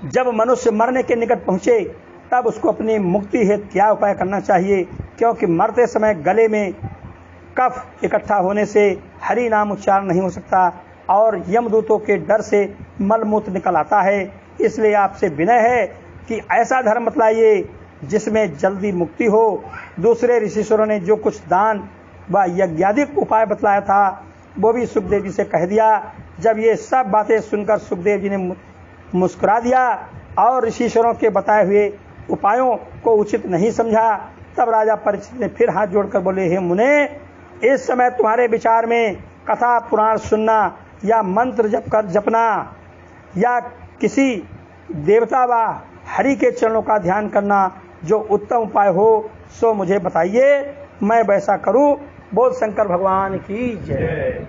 Speaker 1: जब मनुष्य मरने के निकट पहुँचे तब उसको अपनी मुक्ति हेतु क्या उपाय करना चाहिए, क्योंकि मरते समय गले में कफ इकट्ठा होने से हरि नाम उच्चारण नहीं हो सकता और यमदूतों के डर से मलमूत्र निकल आता है। इसलिए आपसे विनय है कि ऐसा धर्म बतलाइए जिसमें जल्दी मुक्ति हो। दूसरे ऋषिश्वरों ने जो कुछ दान व यज्ञादिक उपाय बतलाया था वो भी सुखदेव जी से कह दिया। जब ये सब बातें सुनकर सुखदेव जी ने मुस्कुरा दिया और ऋषिश्वरों के बताए हुए उपायों को उचित नहीं समझा, तब राजा परीक्षित ने फिर हाथ जोड़कर बोले, हे मुने, इस समय तुम्हारे विचार में कथा पुराण सुनना या मंत्र जपना या किसी देवता व हरि के चरणों का ध्यान करना जो उत्तम उपाय हो सो मुझे बताइए, मैं वैसा करूं। बोल शंकर भगवान की जय।